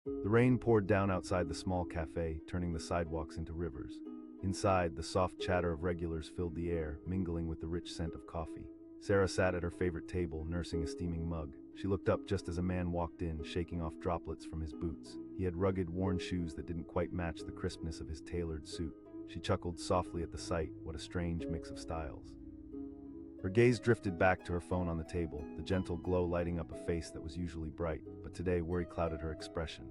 The rain poured down outside the small cafe, turning the sidewalks into rivers. Inside, the soft chatter of regulars filled the air, mingling with the rich scent of coffee. Sarah sat at her favorite table, nursing a steaming mug. She looked up just as a man walked in, shaking off droplets from his boots. He had rugged, worn shoes that didn't quite match the crispness of his tailored suit. She chuckled softly at the sight. What a strange mix of styles. Her gaze drifted back to her phone on the table, the gentle glow lighting up a face that was usually bright, but today worry clouded her expression.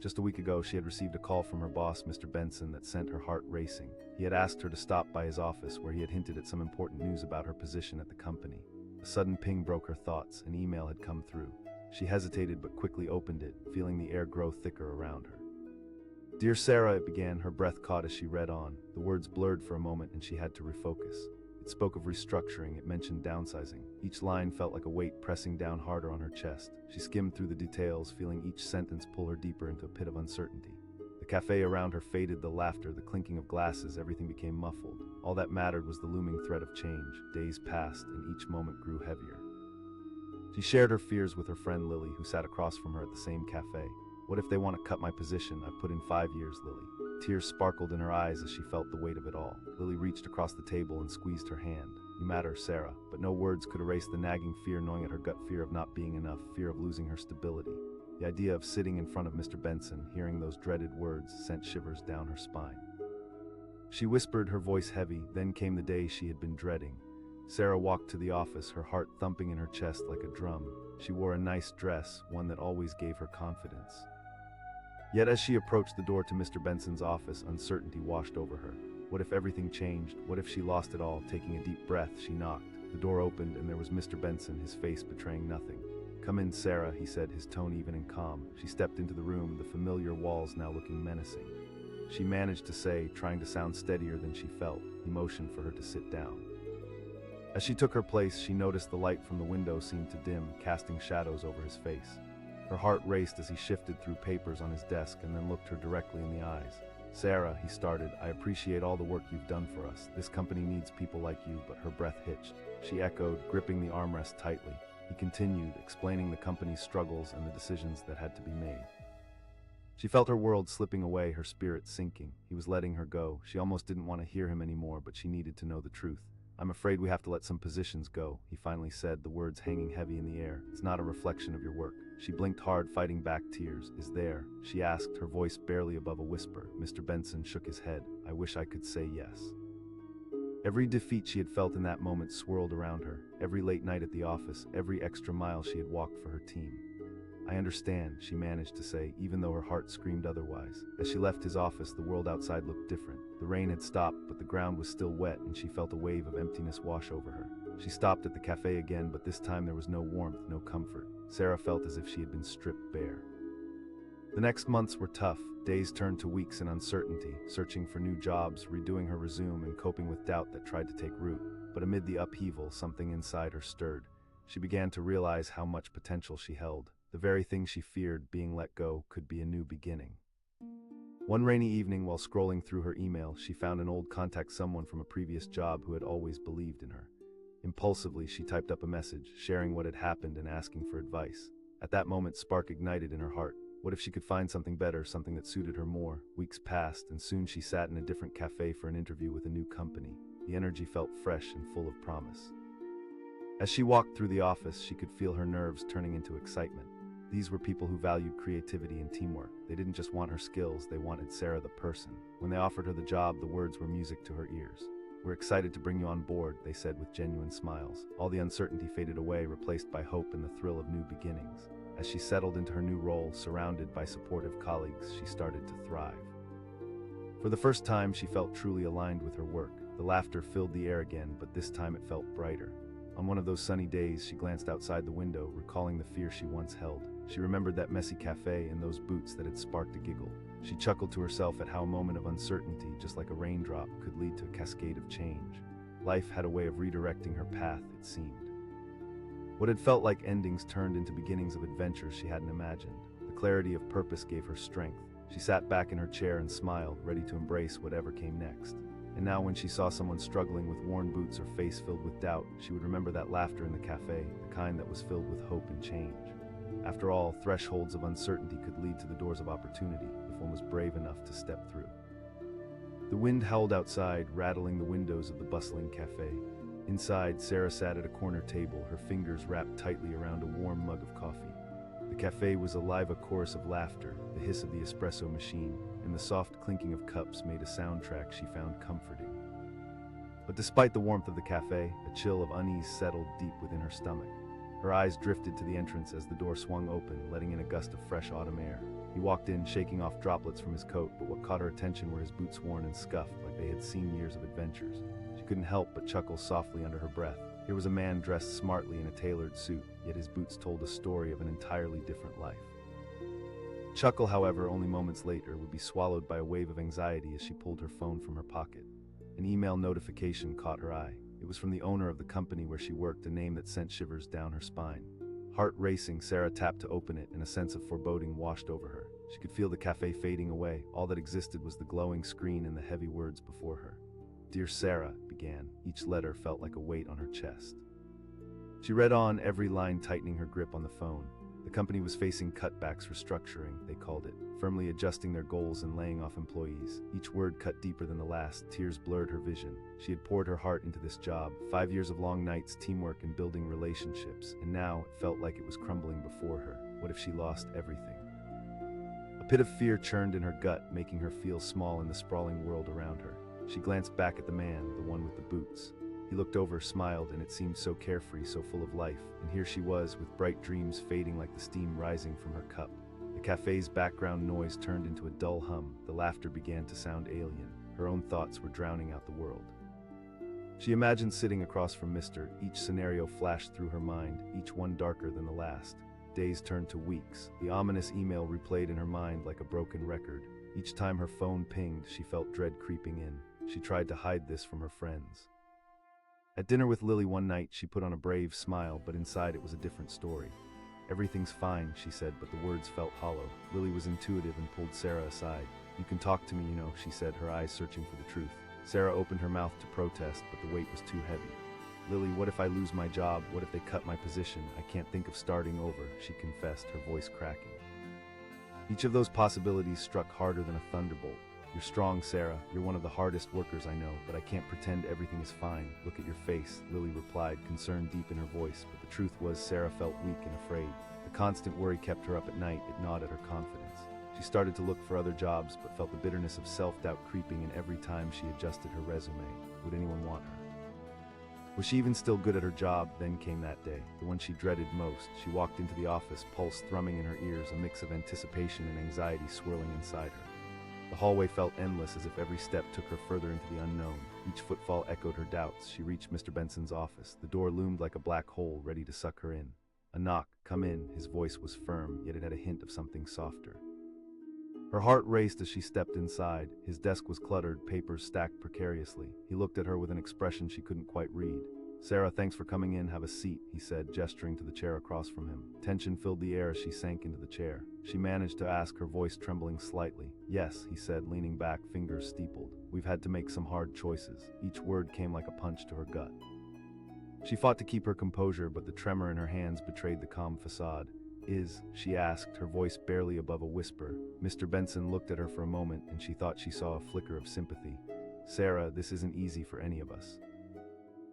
Just a week ago, she had received a call from her boss, Mr. Benson, that sent her heart racing. He had asked her to stop by his office, where he had hinted at some important news about her position at the company. A sudden ping broke her thoughts. An email had come through. She hesitated but quickly opened it, feeling the air grow thicker around her. "Dear Sarah," it began, her breath caught as she read on. The words blurred for a moment and she had to refocus. It spoke of restructuring, it mentioned downsizing. Each line felt like a weight pressing down harder on her chest. She skimmed through the details, feeling each sentence pull her deeper into a pit of uncertainty. The cafe around her faded, the laughter, the clinking of glasses, everything became muffled. All that mattered was the looming threat of change. Days passed, and each moment grew heavier. She shared her fears with her friend Lily, who sat across from her at the same cafe. "What if they want to cut my position? I've put in 5 years, Lily." Tears sparkled in her eyes as she felt the weight of it all. Lily reached across the table and squeezed her hand. "You matter, Sarah," but no words could erase the nagging fear gnawing at her gut, fear of not being enough, fear of losing her stability. The idea of sitting in front of Mr. Benson, hearing those dreaded words, sent shivers down her spine. She whispered, her voice heavy. Then came the day she had been dreading. Sarah walked to the office, her heart thumping in her chest like a drum. She wore a nice dress, one that always gave her confidence. Yet as she approached the door to Mr. Benson's office, uncertainty washed over her. What if everything changed? What if she lost it all? Taking a deep breath, she knocked. The door opened and there was Mr. Benson, his face betraying nothing. "Come in, Sarah," he said, his tone even and calm. She stepped into the room, the familiar walls now looking menacing. She managed to say, trying to sound steadier than she felt. He motioned for her to sit down. As she took her place, she noticed the light from the window seemed to dim, casting shadows over his face. Her heart raced as he shifted through papers on his desk and then looked her directly in the eyes. "Sarah," he started, "I appreciate all the work you've done for us. This company needs people like you," but her breath hitched. She echoed, gripping the armrest tightly. He continued, explaining the company's struggles and the decisions that had to be made. She felt her world slipping away, her spirit sinking. He was letting her go. She almost didn't want to hear him anymore, but she needed to know the truth. "I'm afraid we have to let some positions go," he finally said, the words hanging heavy in the air. "It's not a reflection of your work." She blinked hard, fighting back tears. "Is there?" she asked, her voice barely above a whisper. Mr. Benson shook his head. "I wish I could say yes." Every defeat she had felt in that moment swirled around her. Every late night at the office, every extra mile she had walked for her team. "I understand," she managed to say, even though her heart screamed otherwise. As she left his office, the world outside looked different. The rain had stopped, but the ground was still wet, and she felt a wave of emptiness wash over her. She stopped at the cafe again, but this time there was no warmth, no comfort. Sarah felt as if she had been stripped bare. The next months were tough. Days turned to weeks in uncertainty, searching for new jobs, redoing her resume, and coping with doubt that tried to take root. But amid the upheaval, something inside her stirred. She began to realize how much potential she held. The very thing she feared, being let go, could be a new beginning. One rainy evening, while scrolling through her email, she found an old contact, someone from a previous job who had always believed in her. Impulsively, she typed up a message, sharing what had happened and asking for advice. At that moment, spark ignited in her heart. What if she could find something better, something that suited her more? Weeks passed, and soon she sat in a different cafe for an interview with a new company. The energy felt fresh and full of promise. As she walked through the office, she could feel her nerves turning into excitement. These were people who valued creativity and teamwork. They didn't just want her skills, they wanted Sarah the person. When they offered her the job, the words were music to her ears. "We're excited to bring you on board," they said with genuine smiles. All the uncertainty faded away, replaced by hope and the thrill of new beginnings. As she settled into her new role, surrounded by supportive colleagues, she started to thrive. For the first time, she felt truly aligned with her work. The laughter filled the air again, but this time it felt brighter. On one of those sunny days, she glanced outside the window, recalling the fear she once held. She remembered that messy cafe and those boots that had sparked a giggle. She chuckled to herself at how a moment of uncertainty, just like a raindrop, could lead to a cascade of change. Life had a way of redirecting her path, it seemed. What had felt like endings turned into beginnings of adventures she hadn't imagined. The clarity of purpose gave her strength. She sat back in her chair and smiled, ready to embrace whatever came next. And now when she saw someone struggling with worn boots or face filled with doubt, she would remember that laughter in the cafe, the kind that was filled with hope and change. After all, thresholds of uncertainty could lead to the doors of opportunity if one was brave enough to step through. The wind howled outside, rattling the windows of the bustling cafe. Inside, Sarah sat at a corner table, her fingers wrapped tightly around a warm mug of coffee. The cafe was alive, a chorus of laughter, the hiss of the espresso machine, and the soft clinking of cups made a soundtrack she found comforting. But despite the warmth of the cafe, a chill of unease settled deep within her stomach. Her eyes drifted to the entrance as the door swung open, letting in a gust of fresh autumn air. He walked in, shaking off droplets from his coat, but what caught her attention were his boots worn and scuffed like they had seen years of adventures. She couldn't help but chuckle softly under her breath. Here was a man dressed smartly in a tailored suit, yet his boots told a story of an entirely different life. Chuckle, however, only moments later, would be swallowed by a wave of anxiety as she pulled her phone from her pocket. An email notification caught her eye. It was from the owner of the company where she worked, a name that sent shivers down her spine. Heart racing, Sarah tapped to open it, and a sense of foreboding washed over her. She could feel the cafe fading away. All that existed was the glowing screen and the heavy words before her. "Dear Sarah," began. Each letter felt like a weight on her chest. She read on, every line tightening her grip on the phone. The company was facing cutbacks, restructuring, they called it, firmly adjusting their goals and laying off employees. Each word cut deeper than the last. Tears blurred her vision. She had poured her heart into this job, 5 years of long nights, teamwork, and building relationships, and now it felt like it was crumbling before her. What if she lost everything? A pit of fear churned in her gut, making her feel small in the sprawling world around her. She glanced back at the man, the one with the boots. He looked over, smiled, and it seemed so carefree, so full of life. And here she was, with bright dreams fading like the steam rising from her cup. The cafe's background noise turned into a dull hum. The laughter began to sound alien. Her own thoughts were drowning out the world. She imagined sitting across from Mr. Each scenario flashed through her mind, each one darker than the last. Days turned to weeks. The ominous email replayed in her mind like a broken record. Each time her phone pinged, she felt dread creeping in. She tried to hide this from her friends. At dinner with Lily one night, she put on a brave smile, but inside it was a different story. "Everything's fine," she said, but the words felt hollow. Lily was intuitive and pulled Sarah aside. "You can talk to me, you know," she said, her eyes searching for the truth. Sarah opened her mouth to protest, but the weight was too heavy. "Lily, what if I lose my job? What if they cut my position? I can't think of starting over," she confessed, her voice cracking. Each of those possibilities struck harder than a thunderbolt. "You're strong, Sarah. You're one of the hardest workers I know, but I can't pretend everything is fine. Look at your face," Lily replied, concern deep in her voice, but the truth was Sarah felt weak and afraid. The constant worry kept her up at night. It gnawed at her confidence. She started to look for other jobs, but felt the bitterness of self-doubt creeping in every time she adjusted her resume. Would anyone want her? Was she even still good at her job? Then came that day, the one she dreaded most. She walked into the office, pulse thrumming in her ears, a mix of anticipation and anxiety swirling inside her. The hallway felt endless, as if every step took her further into the unknown. Each footfall echoed her doubts. She reached Mr. Benson's office. The door loomed like a black hole, ready to suck her in. A knock. "Come in." His voice was firm, yet it had a hint of something softer. Her heart raced as she stepped inside. His desk was cluttered, papers stacked precariously. He looked at her with an expression she couldn't quite read. "Sarah, thanks for coming in. Have a seat," he said, gesturing to the chair across from him. Tension filled the air as she sank into the chair. She managed to ask, her voice trembling slightly. "Yes," he said, leaning back, fingers steepled. "We've had to make some hard choices." Each word came like a punch to her gut. She fought to keep her composure, but the tremor in her hands betrayed the calm facade. She asked, her voice barely above a whisper. Mr. Benson looked at her for a moment, and she thought she saw a flicker of sympathy. "Sarah, this isn't easy for any of us."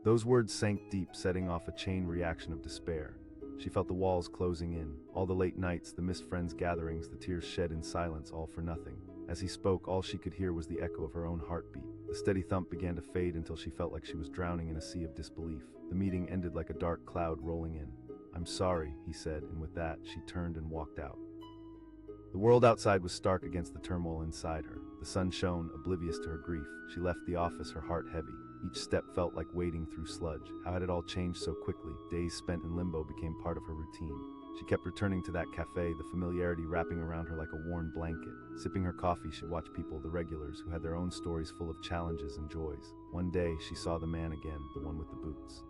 Those words sank deep, setting off a chain reaction of despair. She felt the walls closing in. All the late nights, the missed friends' gatherings, the tears shed in silence, all for nothing. As he spoke, all she could hear was the echo of her own heartbeat. The steady thump began to fade until she felt like she was drowning in a sea of disbelief. The meeting ended like a dark cloud rolling in. "I'm sorry," he said, and with that, she turned and walked out. The world outside was stark against the turmoil inside her. The sun shone, oblivious to her grief. She left the office, her heart heavy. Each step felt like wading through sludge. How had it all changed so quickly? Days spent in limbo became part of her routine. She kept returning to that cafe, the familiarity wrapping around her like a worn blanket. Sipping her coffee, she'd watch people, the regulars, who had their own stories full of challenges and joys. One day, she saw the man again, the one with the boots.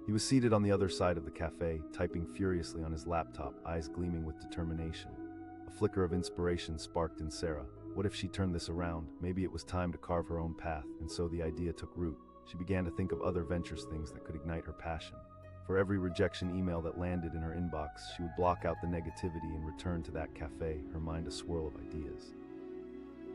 He was seated on the other side of the cafe, typing furiously on his laptop, eyes gleaming with determination. A flicker of inspiration sparked in Sarah. What if she turned this around? Maybe it was time to carve her own path, and so the idea took root. She began to think of other ventures, things that could ignite her passion. For every rejection email that landed in her inbox, she would block out the negativity and return to that cafe, her mind a swirl of ideas.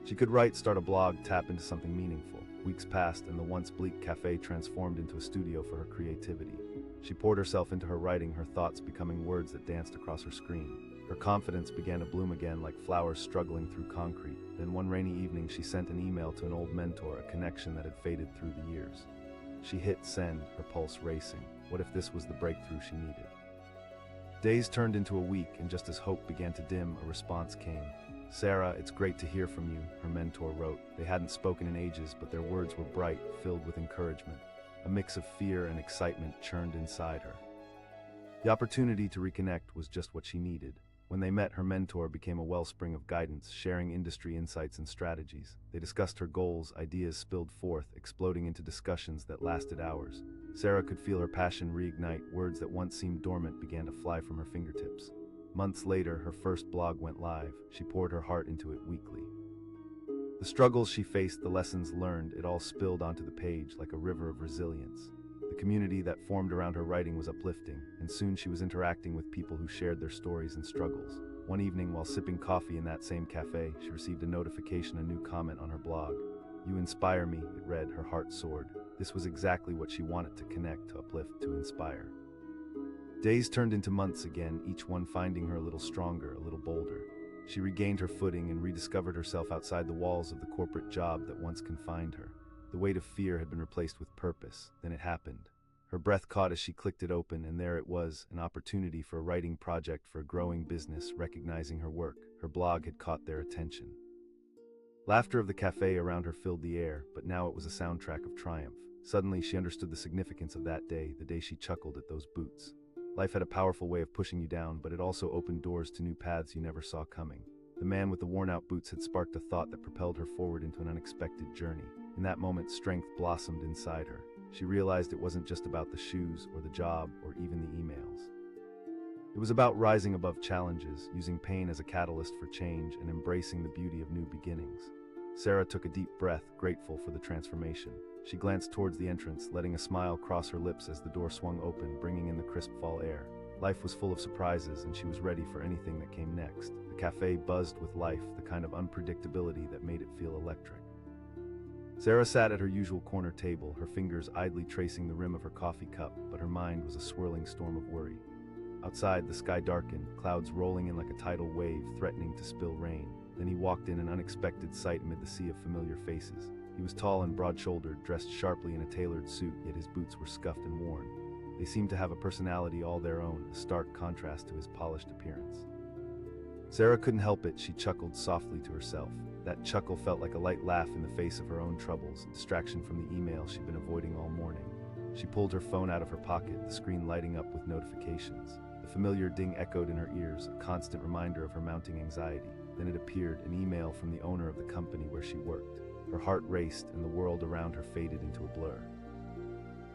She could write, start a blog, tap into something meaningful. Weeks passed, and the once bleak cafe transformed into a studio for her creativity. She poured herself into her writing, her thoughts becoming words that danced across her screen. Her confidence began to bloom again like flowers struggling through concrete. Then one rainy evening, she sent an email to an old mentor, a connection that had faded through the years. She hit send, her pulse racing. What if this was the breakthrough she needed? Days turned into a week, and just as hope began to dim, a response came. "Sarah, it's great to hear from you," her mentor wrote. They hadn't spoken in ages, but their words were bright, filled with encouragement. A mix of fear and excitement churned inside her. The opportunity to reconnect was just what she needed. When they met, her mentor became a wellspring of guidance, sharing industry insights and strategies. They discussed her goals, ideas spilled forth, exploding into discussions that lasted hours. Sarah could feel her passion reignite, words that once seemed dormant began to fly from her fingertips. Months later, her first blog went live. She poured her heart into it weekly. The struggles she faced, the lessons learned, it all spilled onto the page like a river of resilience. The community that formed around her writing was uplifting, and soon she was interacting with people who shared their stories and struggles. One evening, while sipping coffee in that same cafe, she received a notification, a new comment on her blog. "You inspire me," it read, her heart soared. This was exactly what she wanted: to connect, to uplift, to inspire. Days turned into months again, each one finding her a little stronger, a little bolder. She regained her footing and rediscovered herself outside the walls of the corporate job that once confined her. The weight of fear had been replaced with purpose. Then it happened. Her breath caught as she clicked it open, and there it was, an opportunity for a writing project for a growing business. Recognizing her work, her blog had caught their attention. Laughter of the cafe around her filled the air, but now it was a soundtrack of triumph. Suddenly, she understood the significance of that day, the day she chuckled at those boots. Life had a powerful way of pushing you down, but it also opened doors to new paths you never saw coming. The man with the worn-out boots had sparked a thought that propelled her forward into an unexpected journey. In that moment, strength blossomed inside her. She realized it wasn't just about the shoes or the job or even the emails. It was about rising above challenges, using pain as a catalyst for change, and embracing the beauty of new beginnings. Sarah took a deep breath, grateful for the transformation. She glanced towards the entrance, letting a smile cross her lips as the door swung open, bringing in the crisp fall air. Life was full of surprises, and she was ready for anything that came next. The cafe buzzed with life, the kind of unpredictability that made it feel electric. Sarah sat at her usual corner table, her fingers idly tracing the rim of her coffee cup, but her mind was a swirling storm of worry. Outside, the sky darkened, clouds rolling in like a tidal wave, threatening to spill rain. Then he walked in, an unexpected sight amid the sea of familiar faces. He was tall and broad-shouldered, dressed sharply in a tailored suit, yet his boots were scuffed and worn. They seemed to have a personality all their own, a stark contrast to his polished appearance. Sarah couldn't help it, she chuckled softly to herself. That chuckle felt like a light laugh in the face of her own troubles, a distraction from the email she'd been avoiding all morning. She pulled her phone out of her pocket, the screen lighting up with notifications. The familiar ding echoed in her ears, a constant reminder of her mounting anxiety. Then it appeared, an email from the owner of the company where she worked. Her heart raced, and the world around her faded into a blur.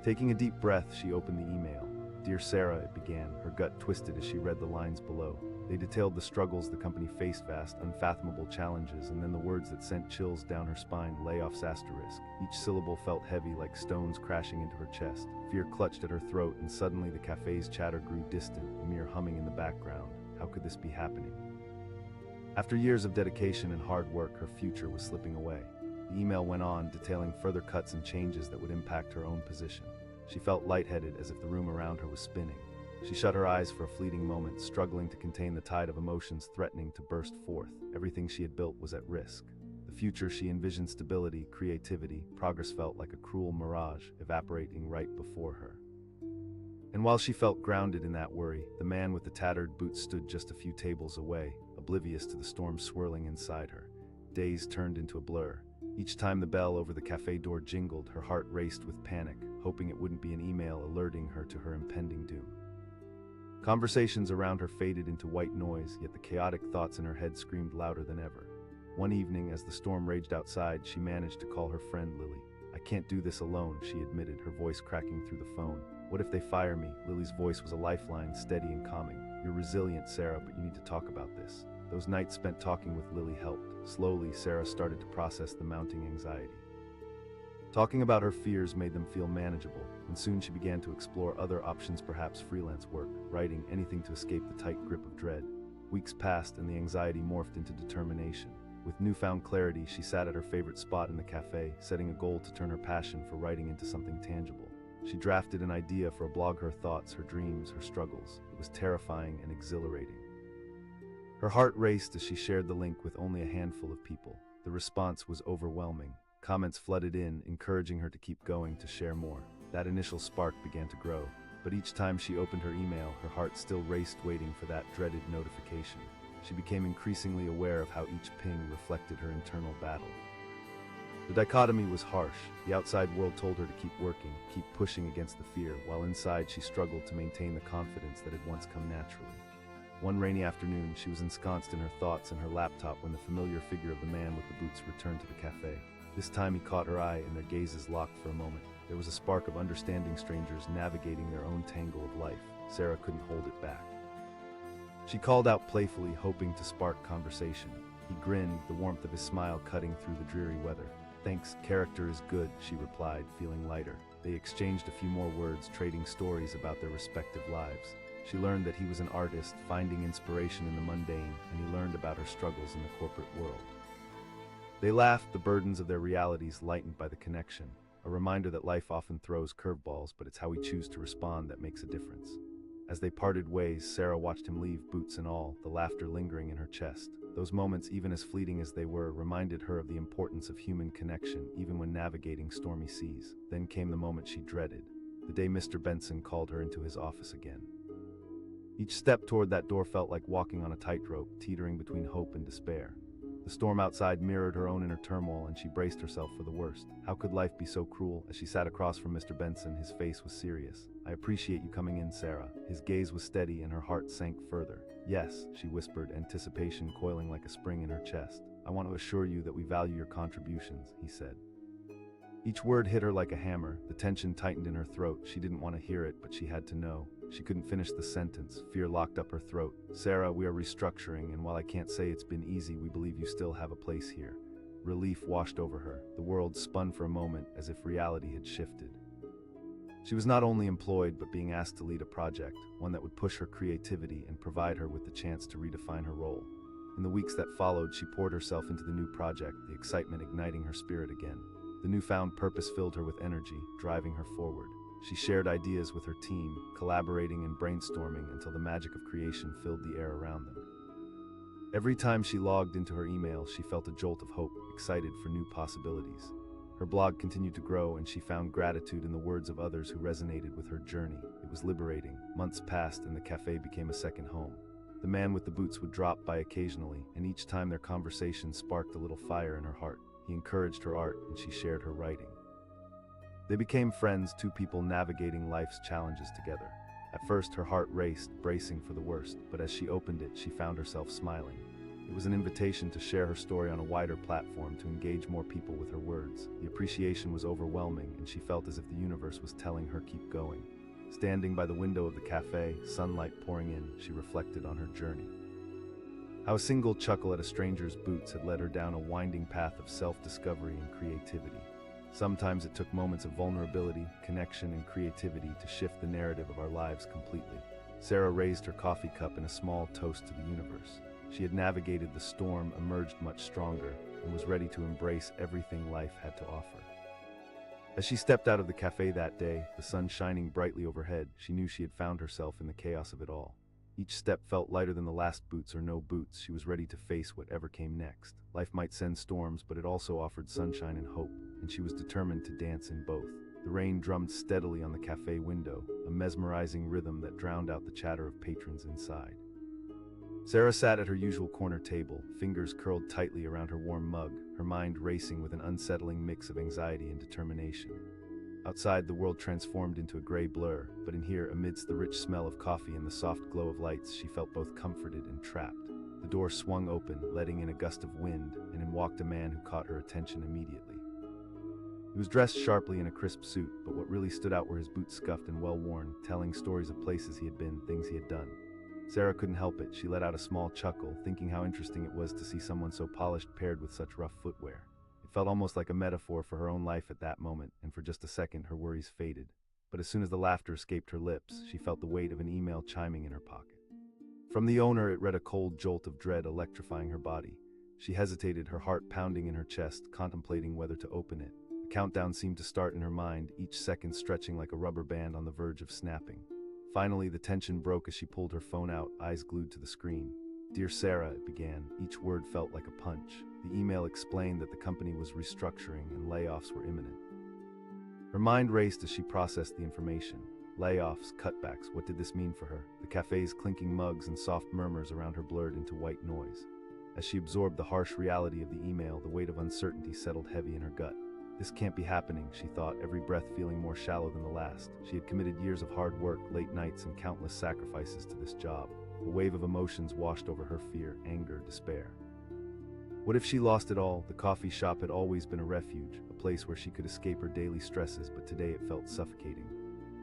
Taking a deep breath, she opened the email. "Dear Sarah," it began, her gut twisted as she read the lines below. They detailed the struggles the company faced, vast, unfathomable challenges, and then the words that sent chills down her spine: layoffs asterisk. Each syllable felt heavy, like stones crashing into her chest. Fear clutched at her throat, and suddenly the cafe's chatter grew distant, a mere humming in the background. How could this be happening? After years of dedication and hard work, her future was slipping away. The email went on, detailing further cuts and changes that would impact her own position. She felt lightheaded, as if the room around her was spinning. She shut her eyes for a fleeting moment, struggling to contain the tide of emotions threatening to burst forth. Everything she had built was at risk. The future she envisioned: stability, creativity, progress, felt like a cruel mirage, evaporating right before her. And while she felt grounded in that worry, the man with the tattered boots stood just a few tables away, oblivious to the storm swirling inside her. Days turned into a blur. Each time the bell over the cafe door jingled, her heart raced with panic, hoping it wouldn't be an email alerting her to her impending doom. Conversations around her faded into white noise, yet the chaotic thoughts in her head screamed louder than ever. One evening, as the storm raged outside, she managed to call her friend Lily. "I can't do this alone," she admitted, her voice cracking through the phone. "What if they fire me?" Lily's voice was a lifeline, steady and calming. "You're resilient, Sarah, but you need to talk about this." Those nights spent talking with Lily helped. Slowly, Sarah started to process the mounting anxiety. Talking about her fears made them feel manageable, and soon she began to explore other options, perhaps freelance work, writing, anything to escape the tight grip of dread. Weeks passed and the anxiety morphed into determination. With newfound clarity, she sat at her favorite spot in the cafe, setting a goal to turn her passion for writing into something tangible. She drafted an idea for a blog, her thoughts, her dreams, her struggles. It was terrifying and exhilarating. Her heart raced as she shared the link with only a handful of people. The response was overwhelming. Comments flooded in, encouraging her to keep going, to share more. That initial spark began to grow, but each time she opened her email, her heart still raced, waiting for that dreaded notification. She became increasingly aware of how each ping reflected her internal battle. The dichotomy was harsh. The outside world told her to keep working, keep pushing against the fear, while inside she struggled to maintain the confidence that had once come naturally. One rainy afternoon, she was ensconced in her thoughts and her laptop when the familiar figure of the man with the boots returned to the cafe. This time he caught her eye and their gazes locked for a moment. There was a spark of understanding, strangers navigating their own tangle of life. Sarah couldn't hold it back. She called out playfully, hoping to spark conversation. He grinned, the warmth of his smile cutting through the dreary weather. "Thanks, character is good," she replied, feeling lighter. They exchanged a few more words, trading stories about their respective lives. She learned that he was an artist, finding inspiration in the mundane, and he learned about her struggles in the corporate world. They laughed, the burdens of their realities lightened by the connection, a reminder that life often throws curveballs, but it's how we choose to respond that makes a difference. As they parted ways, Sarah watched him leave, boots and all, the laughter lingering in her chest. Those moments, even as fleeting as they were, reminded her of the importance of human connection, even when navigating stormy seas. Then came the moment she dreaded, the day Mr. Benson called her into his office again. Each step toward that door felt like walking on a tightrope, teetering between hope and despair. The storm outside mirrored her own inner turmoil, and she braced herself for the worst. How could life be so cruel? As she sat across from Mr. Benson, his face was serious. "I appreciate you coming in, Sarah." His gaze was steady and her heart sank further. "Yes," she whispered, anticipation coiling like a spring in her chest. "I want to assure you that we value your contributions," he said. Each word hit her like a hammer. The tension tightened in her throat. She didn't want to hear it, but she had to know. She couldn't finish the sentence. Fear locked up her throat. "Sarah, we are restructuring, and while I can't say it's been easy, we believe you still have a place here." Relief washed over her. The world spun for a moment, as if reality had shifted. She was not only employed, but being asked to lead a project, one that would push her creativity and provide her with the chance to redefine her role. In the weeks that followed, she poured herself into the new project, the excitement igniting her spirit again. The newfound purpose filled her with energy, driving her forward. She shared ideas with her team, collaborating and brainstorming until the magic of creation filled the air around them. Every time she logged into her email, she felt a jolt of hope, excited for new possibilities. Her blog continued to grow, and she found gratitude in the words of others who resonated with her journey. It was liberating. Months passed, and the cafe became a second home. The man with the boots would drop by occasionally, and each time their conversation sparked a little fire in her heart. He encouraged her art, and she shared her writing. They became friends, two people navigating life's challenges together. At first, her heart raced, bracing for the worst, but as she opened it, she found herself smiling. It was an invitation to share her story on a wider platform, to engage more people with her words. The appreciation was overwhelming, and she felt as if the universe was telling her keep going. Standing by the window of the cafe, sunlight pouring in, she reflected on her journey. How a single chuckle at a stranger's boots had led her down a winding path of self-discovery and creativity. Sometimes it took moments of vulnerability, connection, and creativity to shift the narrative of our lives completely. Sarah raised her coffee cup in a small toast to the universe. She had navigated the storm, emerged much stronger, and was ready to embrace everything life had to offer. As she stepped out of the cafe that day, the sun shining brightly overhead, she knew she had found herself in the chaos of it all. Each step felt lighter than the last. Boots or no boots, she was ready to face whatever came next. Life might send storms, but it also offered sunshine and hope, and she was determined to dance in both. The rain drummed steadily on the cafe window, a mesmerizing rhythm that drowned out the chatter of patrons inside. Sarah sat at her usual corner table, fingers curled tightly around her warm mug, her mind racing with an unsettling mix of anxiety and determination. Outside, the world transformed into a gray blur, but in here, amidst the rich smell of coffee and the soft glow of lights, she felt both comforted and trapped. The door swung open, letting in a gust of wind, and in walked a man who caught her attention immediately. He was dressed sharply in a crisp suit, but what really stood out were his boots, scuffed and well-worn, telling stories of places he had been, things he had done. Sarah couldn't help it. She let out a small chuckle, thinking how interesting it was to see someone so polished paired with such rough footwear. It felt almost like a metaphor for her own life at that moment, and for just a second her worries faded. But as soon as the laughter escaped her lips, she felt the weight of an email chiming in her pocket. From the owner, it read, a cold jolt of dread electrifying her body. She hesitated, her heart pounding in her chest, contemplating whether to open it. The countdown seemed to start in her mind, each second stretching like a rubber band on the verge of snapping. Finally, the tension broke as she pulled her phone out, eyes glued to the screen. "Dear Sarah," it began. Each word felt like a punch. The email explained that the company was restructuring and layoffs were imminent. Her mind raced as she processed the information. Layoffs, cutbacks, what did this mean for her? The cafe's clinking mugs and soft murmurs around her blurred into white noise. As she absorbed the harsh reality of the email, the weight of uncertainty settled heavy in her gut. This can't be happening, she thought, every breath feeling more shallow than the last. She had committed years of hard work, late nights, and countless sacrifices to this job. A wave of emotions washed over her: fear, anger, despair. What if she lost it all? The coffee shop had always been a refuge, a place where she could escape her daily stresses, but today it felt suffocating.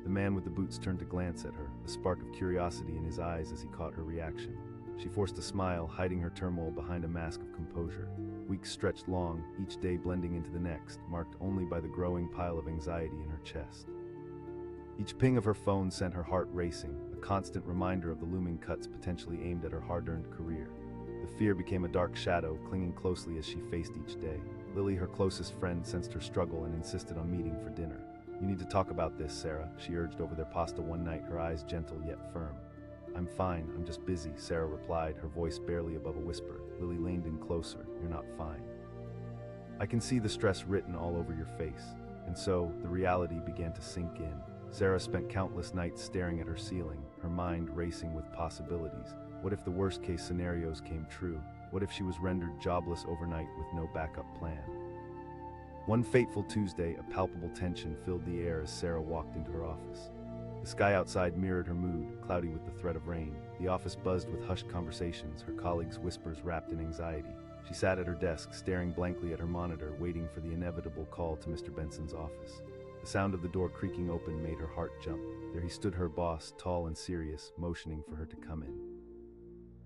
The man with the boots turned to glance at her, a spark of curiosity in his eyes as he caught her reaction. She forced a smile, hiding her turmoil behind a mask of composure. Weeks stretched long, each day blending into the next, marked only by the growing pile of anxiety in her chest. Each ping of her phone sent her heart racing, a constant reminder of the looming cuts potentially aimed at her hard-earned career. The fear became a dark shadow, clinging closely as she faced each day. Lily, her closest friend, sensed her struggle and insisted on meeting for dinner. "You need to talk about this, Sarah," she urged over their pasta one night, her eyes gentle yet firm. "I'm fine, I'm just busy," Sarah replied, her voice barely above a whisper. Lily leaned in closer. "You're not fine. I can see the stress written all over your face." And so, the reality began to sink in. Sarah spent countless nights staring at her ceiling, her mind racing with possibilities. What if the worst-case scenarios came true? What if she was rendered jobless overnight with no backup plan? One fateful Tuesday, a palpable tension filled the air as Sarah walked into her office. The sky outside mirrored her mood, cloudy with the threat of rain. The office buzzed with hushed conversations, her colleagues' whispers wrapped in anxiety. She sat at her desk, staring blankly at her monitor, waiting for the inevitable call to Mr. Benson's office. The sound of the door creaking open made her heart jump. There he stood, her boss, tall and serious, motioning for her to come in.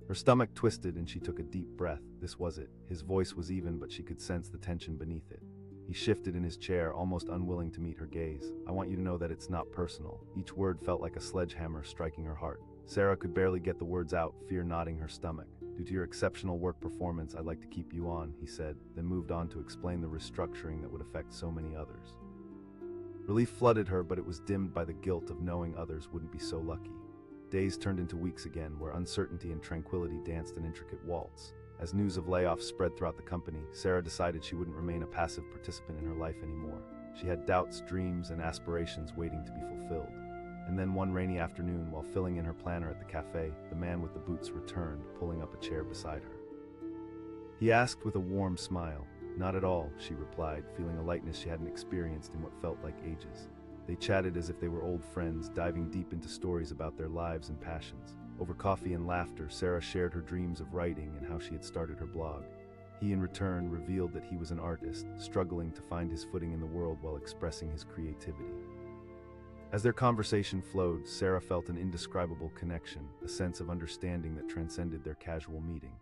Her stomach twisted and she took a deep breath. This was it. His voice was even, but she could sense the tension beneath it. He shifted in his chair, almost unwilling to meet her gaze. "I want you to know that it's not personal." Each word felt like a sledgehammer striking her heart. Sarah could barely get the words out, fear knotting her stomach. "Due to your exceptional work performance, I'd like to keep you on," he said, then moved on to explain the restructuring that would affect so many others. Relief flooded her, but it was dimmed by the guilt of knowing others wouldn't be so lucky. Days turned into weeks again, where uncertainty and tranquility danced an intricate waltz. As news of layoffs spread throughout the company, Sarah decided she wouldn't remain a passive participant in her life anymore. She had doubts, dreams, and aspirations waiting to be fulfilled. And then one rainy afternoon, while filling in her planner at the cafe, the man with the boots returned, pulling up a chair beside her. He asked with a warm smile. "Not at all," she replied, feeling a lightness she hadn't experienced in what felt like ages. They chatted as if they were old friends, diving deep into stories about their lives and passions. Over coffee and laughter, Sarah shared her dreams of writing and how she had started her blog. He, in return, revealed that he was an artist, struggling to find his footing in the world while expressing his creativity. As their conversation flowed, Sarah felt an indescribable connection, a sense of understanding that transcended their casual meeting.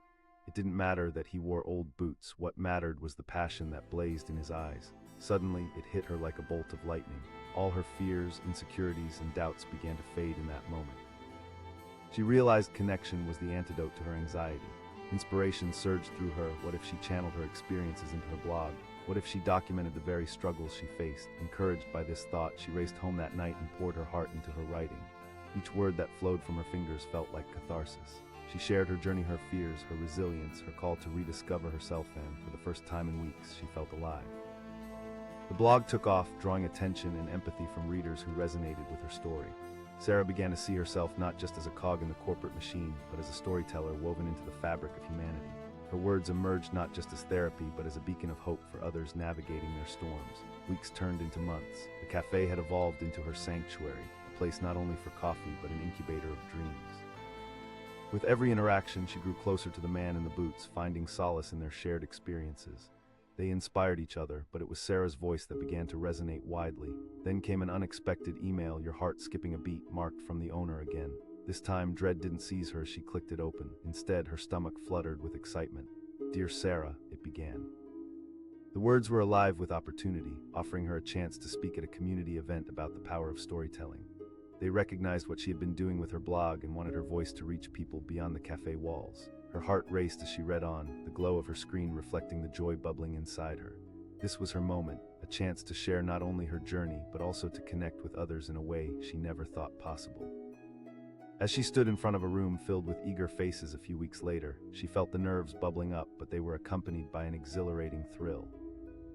It didn't matter that he wore old boots. What mattered was the passion that blazed in his eyes. Suddenly, it hit her like a bolt of lightning. All her fears, insecurities, and doubts began to fade in that moment. She realized connection was the antidote to her anxiety. Inspiration surged through her. What if she channeled her experiences into her blog? What if she documented the very struggles she faced? Encouraged by this thought, she raced home that night and poured her heart into her writing. Each word that flowed from her fingers felt like catharsis. She shared her journey, her fears, her resilience, her call to rediscover herself, and, for the first time in weeks, she felt alive. The blog took off, drawing attention and empathy from readers who resonated with her story. Sarah began to see herself not just as a cog in the corporate machine, but as a storyteller woven into the fabric of humanity. Her words emerged not just as therapy, but as a beacon of hope for others navigating their storms. Weeks turned into months. The cafe had evolved into her sanctuary, a place not only for coffee, but an incubator of dreams. With every interaction, she grew closer to the man in the boots, finding solace in their shared experiences. They inspired each other, but it was Sarah's voice that began to resonate widely. Then came an unexpected email, your heart skipping a beat, marked from the owner again. This time, dread didn't seize her as she clicked it open. Instead, her stomach fluttered with excitement. "Dear Sarah," it began. The words were alive with opportunity, offering her a chance to speak at a community event about the power of storytelling. They recognized what she had been doing with her blog and wanted her voice to reach people beyond the cafe walls. Her heart raced as she read on, the glow of her screen reflecting the joy bubbling inside her. This was her moment, a chance to share not only her journey, but also to connect with others in a way she never thought possible. As she stood in front of a room filled with eager faces a few weeks later, she felt the nerves bubbling up, but they were accompanied by an exhilarating thrill.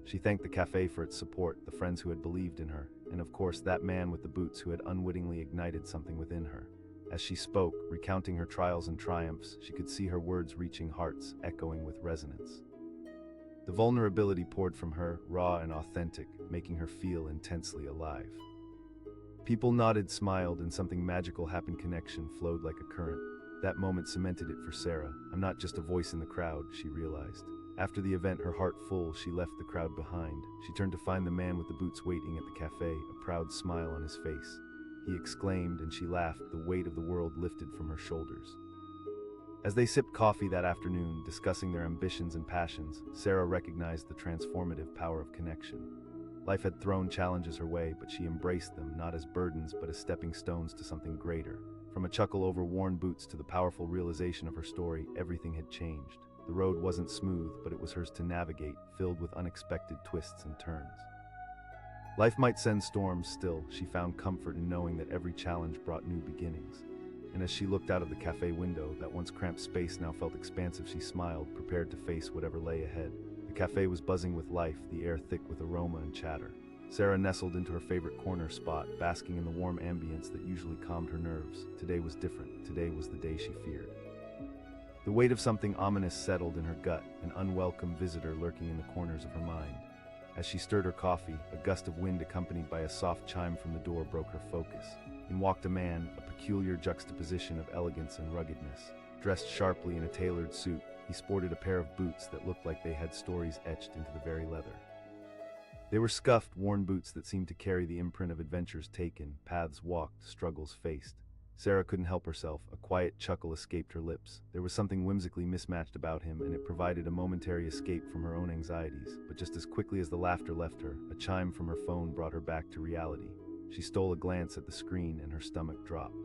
She thanked the cafe for its support, the friends who had believed in her, and of course that man with the boots who had unwittingly ignited something within her. As she spoke, recounting her trials and triumphs, she could see her words reaching hearts, echoing with resonance. The vulnerability poured from her, raw and authentic, making her feel intensely alive. People nodded, smiled, and something magical happened. Connection flowed like a current. That moment cemented it for Sarah. I'm not just a voice in the crowd, she realized. After the event, her heart full, she left the crowd behind. She turned to find the man with the boots waiting at the cafe, a proud smile on his face. He exclaimed, and she laughed, the weight of the world lifted from her shoulders. As they sipped coffee that afternoon, discussing their ambitions and passions, Sarah recognized the transformative power of connection. Life had thrown challenges her way, but she embraced them, not as burdens, but as stepping stones to something greater. From a chuckle over worn boots to the powerful realization of her story, everything had changed. The road wasn't smooth, but it was hers to navigate, filled with unexpected twists and turns. Life might send storms still, she found comfort in knowing that every challenge brought new beginnings. And as she looked out of the cafe window, that once cramped space now felt expansive. She smiled, prepared to face whatever lay ahead. The cafe was buzzing with life, the air thick with aroma and chatter. Sarah nestled into her favorite corner spot, basking in the warm ambience that usually calmed her nerves. Today was different. Today was the day she feared. The weight of something ominous settled in her gut, an unwelcome visitor lurking in the corners of her mind. As she stirred her coffee, a gust of wind accompanied by a soft chime from the door broke her focus. In walked a man, a peculiar juxtaposition of elegance and ruggedness. Dressed sharply in a tailored suit, he sported a pair of boots that looked like they had stories etched into the very leather. They were scuffed, worn boots that seemed to carry the imprint of adventures taken, paths walked, struggles faced. Sarah couldn't help herself. A quiet chuckle escaped her lips. There was something whimsically mismatched about him, and it provided a momentary escape from her own anxieties. But just as quickly as the laughter left her, a chime from her phone brought her back to reality. She stole a glance at the screen, and her stomach dropped.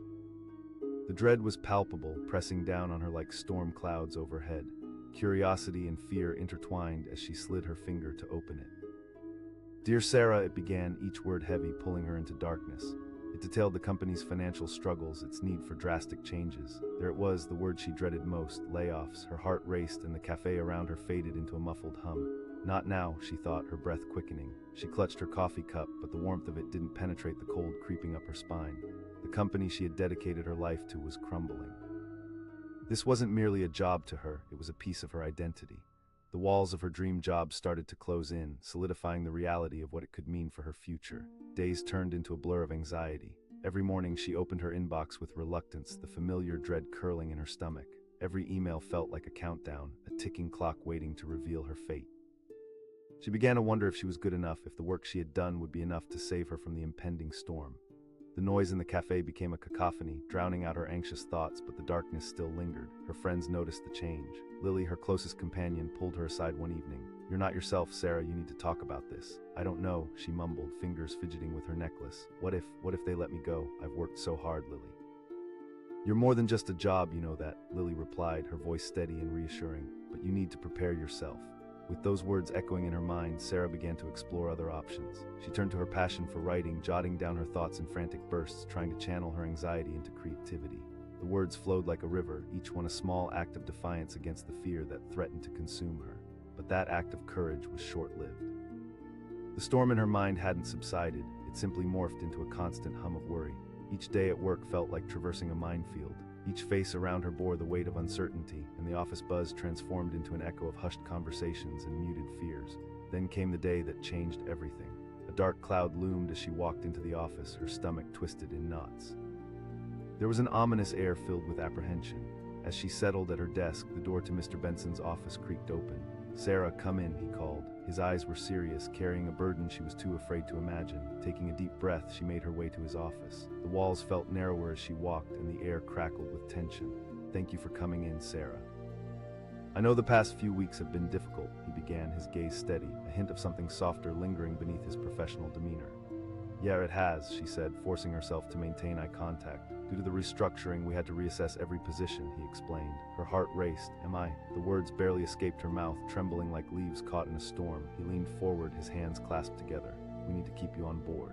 The dread was palpable, pressing down on her like storm clouds overhead. Curiosity and fear intertwined as she slid her finger to open it. "Dear Sarah," it began, each word heavy, pulling her into darkness. It detailed the company's financial struggles, its need for drastic changes. There it was, the word she dreaded most, layoffs. Her heart raced, and the cafe around her faded into a muffled hum. Not now, she thought, her breath quickening. She clutched her coffee cup, but the warmth of it didn't penetrate the cold creeping up her spine. The company she had dedicated her life to was crumbling. This wasn't merely a job to her, it was a piece of her identity. The walls of her dream job started to close in, solidifying the reality of what it could mean for her future. Days turned into a blur of anxiety. Every morning she opened her inbox with reluctance, the familiar dread curling in her stomach. Every email felt like a countdown, a ticking clock waiting to reveal her fate. She began to wonder if she was good enough, if the work she had done would be enough to save her from the impending storm. The noise in the cafe became a cacophony, drowning out her anxious thoughts, but the darkness still lingered. Her friends noticed the change. Lily, her closest companion, pulled her aside one evening. "You're not yourself, Sarah, you need to talk about this." "I don't know," she mumbled, fingers fidgeting with her necklace. What if they let me go? I've worked so hard, Lily." "You're more than just a job, you know that," Lily replied, her voice steady and reassuring. "But you need to prepare yourself." With those words echoing in her mind, Sarah began to explore other options. She turned to her passion for writing, jotting down her thoughts in frantic bursts, trying to channel her anxiety into creativity. The words flowed like a river, each one a small act of defiance against the fear that threatened to consume her. But that act of courage was short-lived. The storm in her mind hadn't subsided, it simply morphed into a constant hum of worry. Each day at work felt like traversing a minefield. Each face around her bore the weight of uncertainty, and the office buzz transformed into an echo of hushed conversations and muted fears. Then came the day that changed everything. A dark cloud loomed as she walked into the office, her stomach twisted in knots. There was an ominous air filled with apprehension. As she settled at her desk, the door to Mr. Benson's office creaked open. "Sarah, come in," he called. His eyes were serious, carrying a burden she was too afraid to imagine. Taking a deep breath, she made her way to his office. The walls felt narrower as she walked, and the air crackled with tension. "Thank you for coming in, Sarah." I know the past few weeks have been difficult, he began, his gaze steady, a hint of something softer lingering beneath his professional demeanor. Yeah, it has, she said, forcing herself to maintain eye contact. Due to the restructuring, we had to reassess every position, he explained. Her heart raced. Am I? The words barely escaped her mouth, trembling like leaves caught in a storm. He leaned forward, his hands clasped together. We need to keep you on board.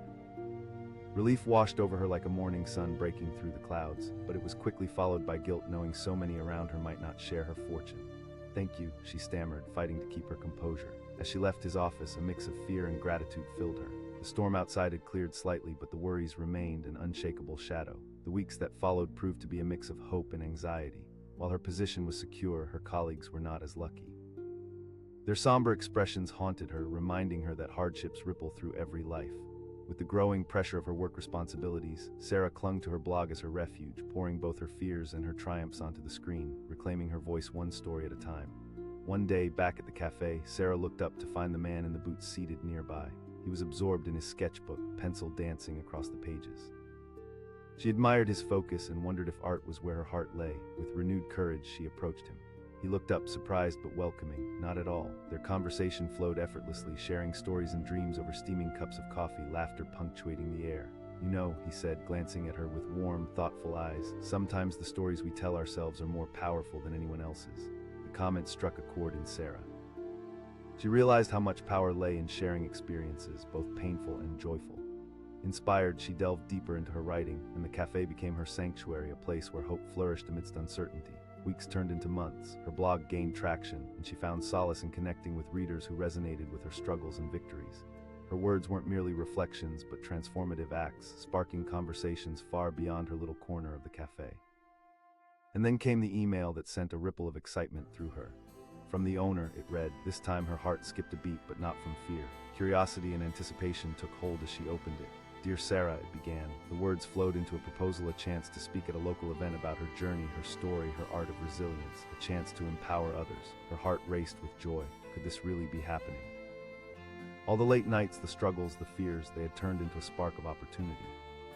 Relief washed over her like a morning sun breaking through the clouds, but it was quickly followed by guilt knowing so many around her might not share her fortune. Thank you, she stammered, fighting to keep her composure. As she left his office, a mix of fear and gratitude filled her. The storm outside had cleared slightly, but the worries remained an unshakable shadow. The weeks that followed proved to be a mix of hope and anxiety. While her position was secure, her colleagues were not as lucky. Their somber expressions haunted her, reminding her that hardships ripple through every life. With the growing pressure of her work responsibilities, Sarah clung to her blog as her refuge, pouring both her fears and her triumphs onto the screen, reclaiming her voice one story at a time. One day, back at the cafe, Sarah looked up to find the man in the boots seated nearby. He was absorbed in his sketchbook, pencil dancing across the pages. She admired his focus and wondered if art was where her heart lay. With renewed courage, she approached him. He looked up, surprised but welcoming. Not at all. Their conversation flowed effortlessly, sharing stories and dreams over steaming cups of coffee, laughter punctuating the air. You know, he said, glancing at her with warm, thoughtful eyes, sometimes the stories we tell ourselves are more powerful than anyone else's. The comment struck a chord in Sarah. She realized how much power lay in sharing experiences, both painful and joyful. Inspired, she delved deeper into her writing, and the cafe became her sanctuary, a place where hope flourished amidst uncertainty. Weeks turned into months, her blog gained traction, and she found solace in connecting with readers who resonated with her struggles and victories. Her words weren't merely reflections, but transformative acts, sparking conversations far beyond her little corner of the cafe. And then came the email that sent a ripple of excitement through her. From the owner, it read. This time her heart skipped a beat, but not from fear. Curiosity and anticipation took hold as she opened it. Dear Sarah, it began. The words flowed into a proposal, a chance to speak at a local event about her journey, her story, her art of resilience, a chance to empower others. Her heart raced with joy. Could this really be happening? All the late nights, the struggles, the fears, they had turned into a spark of opportunity.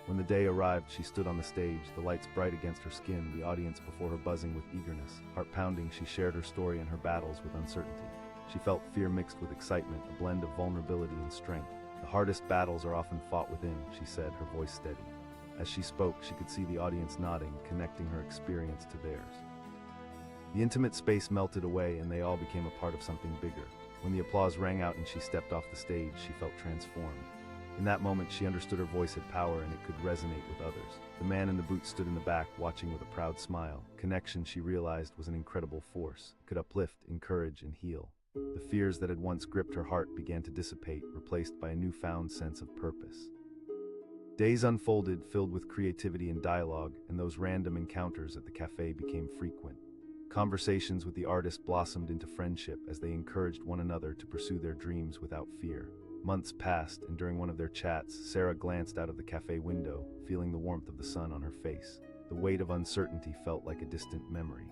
When the day arrived, she stood on the stage, the lights bright against her skin, the audience before her buzzing with eagerness. Heart-pounding, she shared her story and her battles with uncertainty. She felt fear mixed with excitement, a blend of vulnerability and strength. The hardest battles are often fought within, she said, her voice steady. As she spoke, she could see the audience nodding, connecting her experience to theirs. The intimate space melted away, and they all became a part of something bigger. When the applause rang out and she stepped off the stage, she felt transformed. In that moment, she understood her voice had power and it could resonate with others. The man in the boots stood in the back, watching with a proud smile. Connection, she realized, was an incredible force. It could uplift, encourage, and heal. The fears that had once gripped her heart began to dissipate, replaced by a newfound sense of purpose. Days unfolded, filled with creativity and dialogue, and those random encounters at the cafe became frequent. Conversations with the artist blossomed into friendship as they encouraged one another to pursue their dreams without fear. Months passed, and during one of their chats, Sarah glanced out of the cafe window, feeling the warmth of the sun on her face. The weight of uncertainty felt like a distant memory.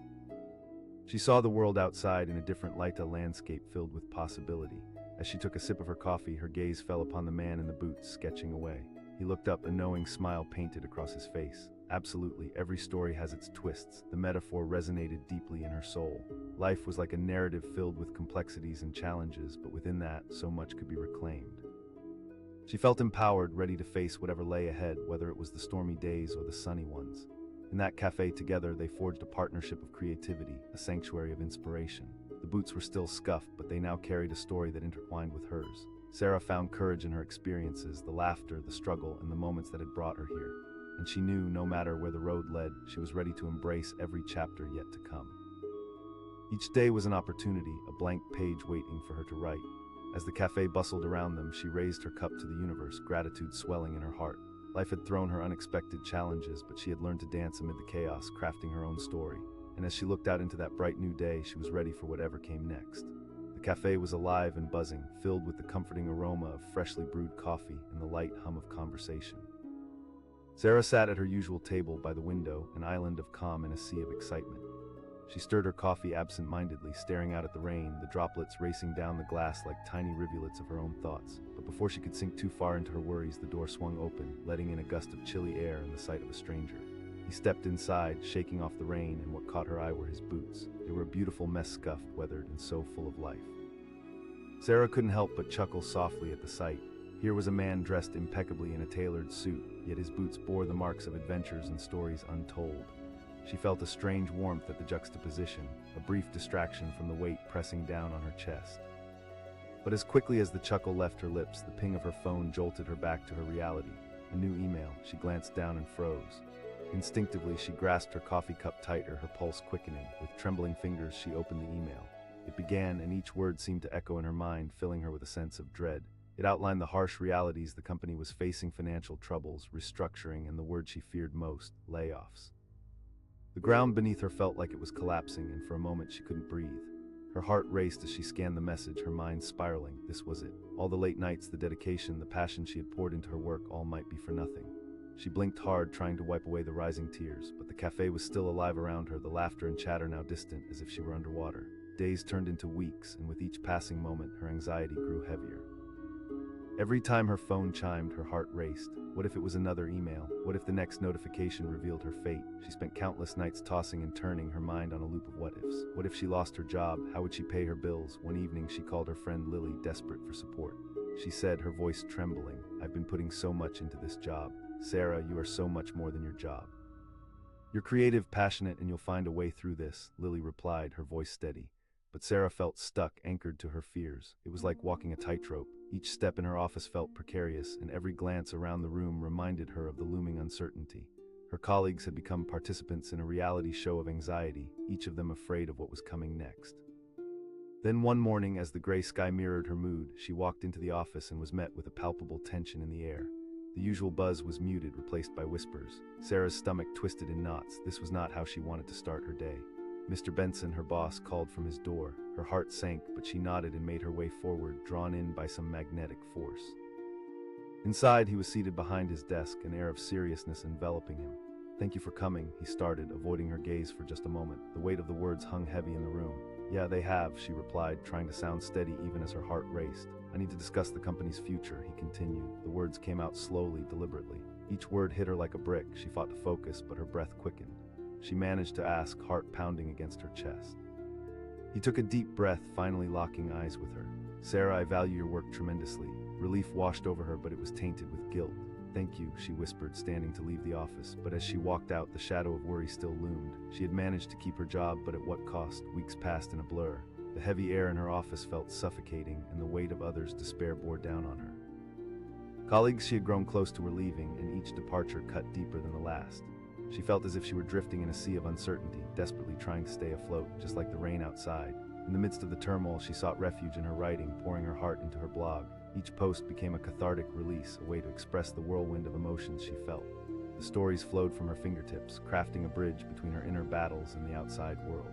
She saw the world outside in a different light, a landscape filled with possibility. As she took a sip of her coffee, her gaze fell upon the man in the boots, sketching away. He looked up, a knowing smile painted across his face. Absolutely, every story has its twists. The metaphor resonated deeply in her soul. Life was like a narrative filled with complexities and challenges, but within that, so much could be reclaimed. She felt empowered, ready to face whatever lay ahead, whether it was the stormy days or the sunny ones. In that cafe together, they forged a partnership of creativity, a sanctuary of inspiration. The boots were still scuffed, but they now carried a story that intertwined with hers. Sarah found courage in her experiences, the laughter, the struggle, and the moments that had brought her here. And she knew, no matter where the road led, she was ready to embrace every chapter yet to come. Each day was an opportunity, a blank page waiting for her to write. As the cafe bustled around them, she raised her cup to the universe, gratitude swelling in her heart. Life had thrown her unexpected challenges, but she had learned to dance amid the chaos, crafting her own story. And as she looked out into that bright new day, she was ready for whatever came next. The cafe was alive and buzzing, filled with the comforting aroma of freshly brewed coffee and the light hum of conversation. Sarah sat at her usual table by the window, an island of calm in a sea of excitement. She stirred her coffee absent-mindedly, staring out at the rain, the droplets racing down the glass like tiny rivulets of her own thoughts. But before she could sink too far into her worries, the door swung open, letting in a gust of chilly air and the sight of a stranger. He stepped inside, shaking off the rain, and what caught her eye were his boots. They were a beautiful mess, scuffed, weathered, and so full of life. Sarah couldn't help but chuckle softly at the sight. Here was a man dressed impeccably in a tailored suit, yet his boots bore the marks of adventures and stories untold. She felt a strange warmth at the juxtaposition, a brief distraction from the weight pressing down on her chest. But as quickly as the chuckle left her lips, the ping of her phone jolted her back to her reality. A new email. She glanced down and froze. Instinctively, she grasped her coffee cup tighter, her pulse quickening. With trembling fingers, she opened the email. It began, and each word seemed to echo in her mind, filling her with a sense of dread. It outlined the harsh realities the company was facing: financial troubles, restructuring, and the word she feared most, layoffs. The ground beneath her felt like it was collapsing, and for a moment she couldn't breathe. Her heart raced as she scanned the message, her mind spiraling. This was it. All the late nights, the dedication, the passion she had poured into her work, all might be for nothing. She blinked hard, trying to wipe away the rising tears, but the cafe was still alive around her, the laughter and chatter now distant, as if she were underwater. Days turned into weeks, and with each passing moment, her anxiety grew heavier. Every time her phone chimed, her heart raced. What if it was another email? What if the next notification revealed her fate? She spent countless nights tossing and turning, her mind on a loop of what-ifs. What if she lost her job? How would she pay her bills? One evening, she called her friend Lily, desperate for support. She said, her voice trembling, "I've been putting so much into this job. Sarah, you are so much more than your job. You're creative, passionate, and you'll find a way through this," Lily replied, her voice steady. But Sarah felt stuck, anchored to her fears. It was like walking a tightrope. Each step in her office felt precarious, and every glance around the room reminded her of the looming uncertainty. Her colleagues had become participants in a reality show of anxiety, each of them afraid of what was coming next. Then one morning, as the gray sky mirrored her mood, she walked into the office and was met with a palpable tension in the air. The usual buzz was muted, replaced by whispers. Sarah's stomach twisted in knots. This was not how she wanted to start her day. Mr. Benson, her boss, called from his door. Her heart sank, but she nodded and made her way forward, drawn in by some magnetic force. Inside, he was seated behind his desk, an air of seriousness enveloping him. "Thank you for coming," he started, avoiding her gaze for just a moment. The weight of the words hung heavy in the room. "Yeah, they have," she replied, trying to sound steady even as her heart raced. "I need to discuss the company's future," he continued. The words came out slowly, deliberately. Each word hit her like a brick. She fought to focus, but her breath quickened. She managed to ask, heart pounding against her chest. He took a deep breath, finally locking eyes with her. "Sarah, I value your work tremendously." Relief washed over her, but it was tainted with guilt. "Thank you," she whispered, standing to leave the office. But as she walked out, the shadow of worry still loomed. She had managed to keep her job, but at what cost? Weeks passed in a blur. The heavy air in her office felt suffocating, and the weight of others' despair bore down on her. Colleagues she had grown close to were leaving, and each departure cut deeper than the last. She felt as if she were drifting in a sea of uncertainty, desperately trying to stay afloat, just like the rain outside. In the midst of the turmoil, she sought refuge in her writing, pouring her heart into her blog. Each post became a cathartic release, a way to express the whirlwind of emotions she felt. The stories flowed from her fingertips, crafting a bridge between her inner battles and the outside world.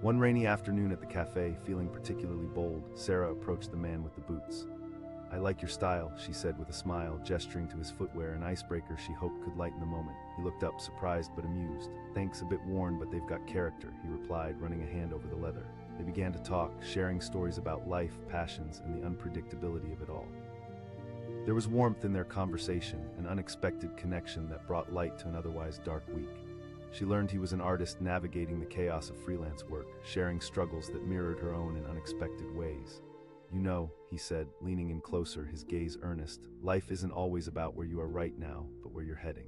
One rainy afternoon at the cafe, feeling particularly bold, Sarah approached the man with the boots. "I like your style," she said with a smile, gesturing to his footwear, an icebreaker she hoped could lighten the moment. He looked up, surprised but amused. "Thanks, a bit worn, but they've got character," he replied, running a hand over the leather. They began to talk, sharing stories about life, passions, and the unpredictability of it all. There was warmth in their conversation, an unexpected connection that brought light to an otherwise dark week. She learned he was an artist navigating the chaos of freelance work, sharing struggles that mirrored her own in unexpected ways. "You know," he said, leaning in closer, his gaze earnest, "life isn't always about where you are right now, but where you're heading."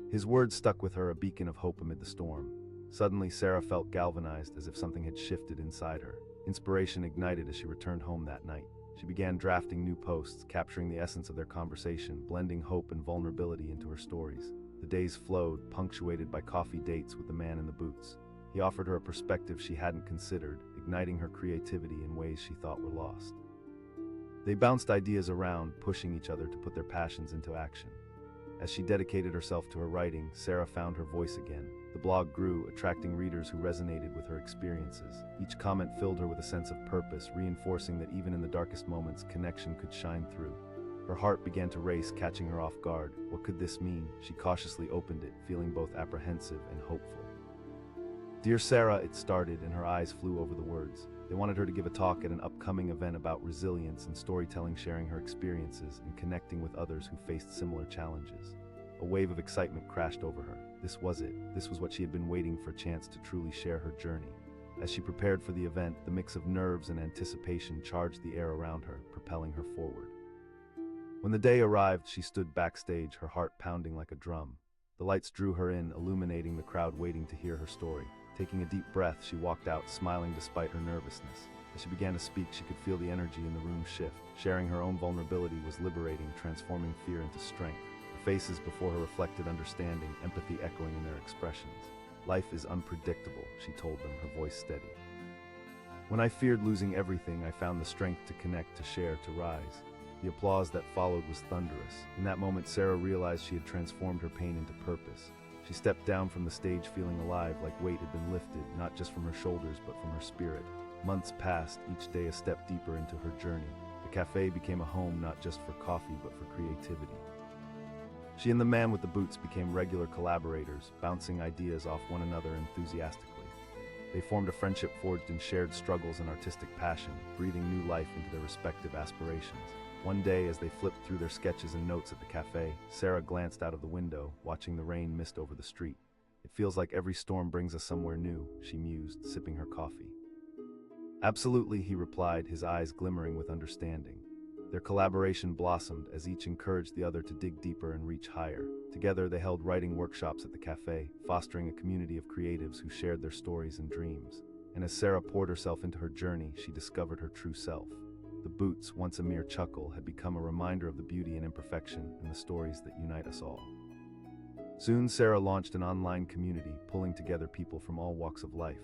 His words stuck with her, a beacon of hope amid the storm. Suddenly, Sarah felt galvanized, as if something had shifted inside her. Inspiration ignited as she returned home that night. She began drafting new posts, capturing the essence of their conversation, blending hope and vulnerability into her stories. The days flowed, punctuated by coffee dates with the man in the boots. He offered her a perspective she hadn't considered, igniting her creativity in ways she thought were lost. They bounced ideas around, pushing each other to put their passions into action. As she dedicated herself to her writing, Sarah found her voice again. The blog grew, attracting readers who resonated with her experiences. Each comment filled her with a sense of purpose, reinforcing that even in the darkest moments, connection could shine through. Her heart began to race, catching her off guard. What could this mean? She cautiously opened it, feeling both apprehensive and hopeful. "Dear Sarah," it started, and her eyes flew over the words. They wanted her to give a talk at an upcoming event about resilience and storytelling, sharing her experiences and connecting with others who faced similar challenges. A wave of excitement crashed over her. This was it. This was what she had been waiting for, a chance to truly share her journey. As she prepared for the event, the mix of nerves and anticipation charged the air around her, propelling her forward. When the day arrived, she stood backstage, her heart pounding like a drum. The lights drew her in, illuminating the crowd waiting to hear her story. Taking a deep breath, she walked out, smiling despite her nervousness. As she began to speak, she could feel the energy in the room shift. Sharing her own vulnerability was liberating, transforming fear into strength. The faces before her reflected understanding, empathy echoing in their expressions. "Life is unpredictable," she told them, her voice steady. "When I feared losing everything, I found the strength to connect, to share, to rise." The applause that followed was thunderous. In that moment, Sarah realized she had transformed her pain into purpose. She stepped down from the stage feeling alive, like weight had been lifted, not just from her shoulders, but from her spirit. Months passed, each day a step deeper into her journey. The cafe became a home not just for coffee, but for creativity. She and the man with the boots became regular collaborators, bouncing ideas off one another enthusiastically. They formed a friendship forged in shared struggles and artistic passion, breathing new life into their respective aspirations. One day, as they flipped through their sketches and notes at the cafe, Sarah glanced out of the window, watching the rain mist over the street. "It feels like every storm brings us somewhere new," she mused, sipping her coffee. "Absolutely," he replied, his eyes glimmering with understanding. Their collaboration blossomed as each encouraged the other to dig deeper and reach higher. Together, they held writing workshops at the cafe, fostering a community of creatives who shared their stories and dreams. And as Sarah poured herself into her journey, she discovered her true self. The boots, once a mere chuckle, had become a reminder of the beauty and imperfection and the stories that unite us all. Soon, Sarah launched an online community, pulling together people from all walks of life.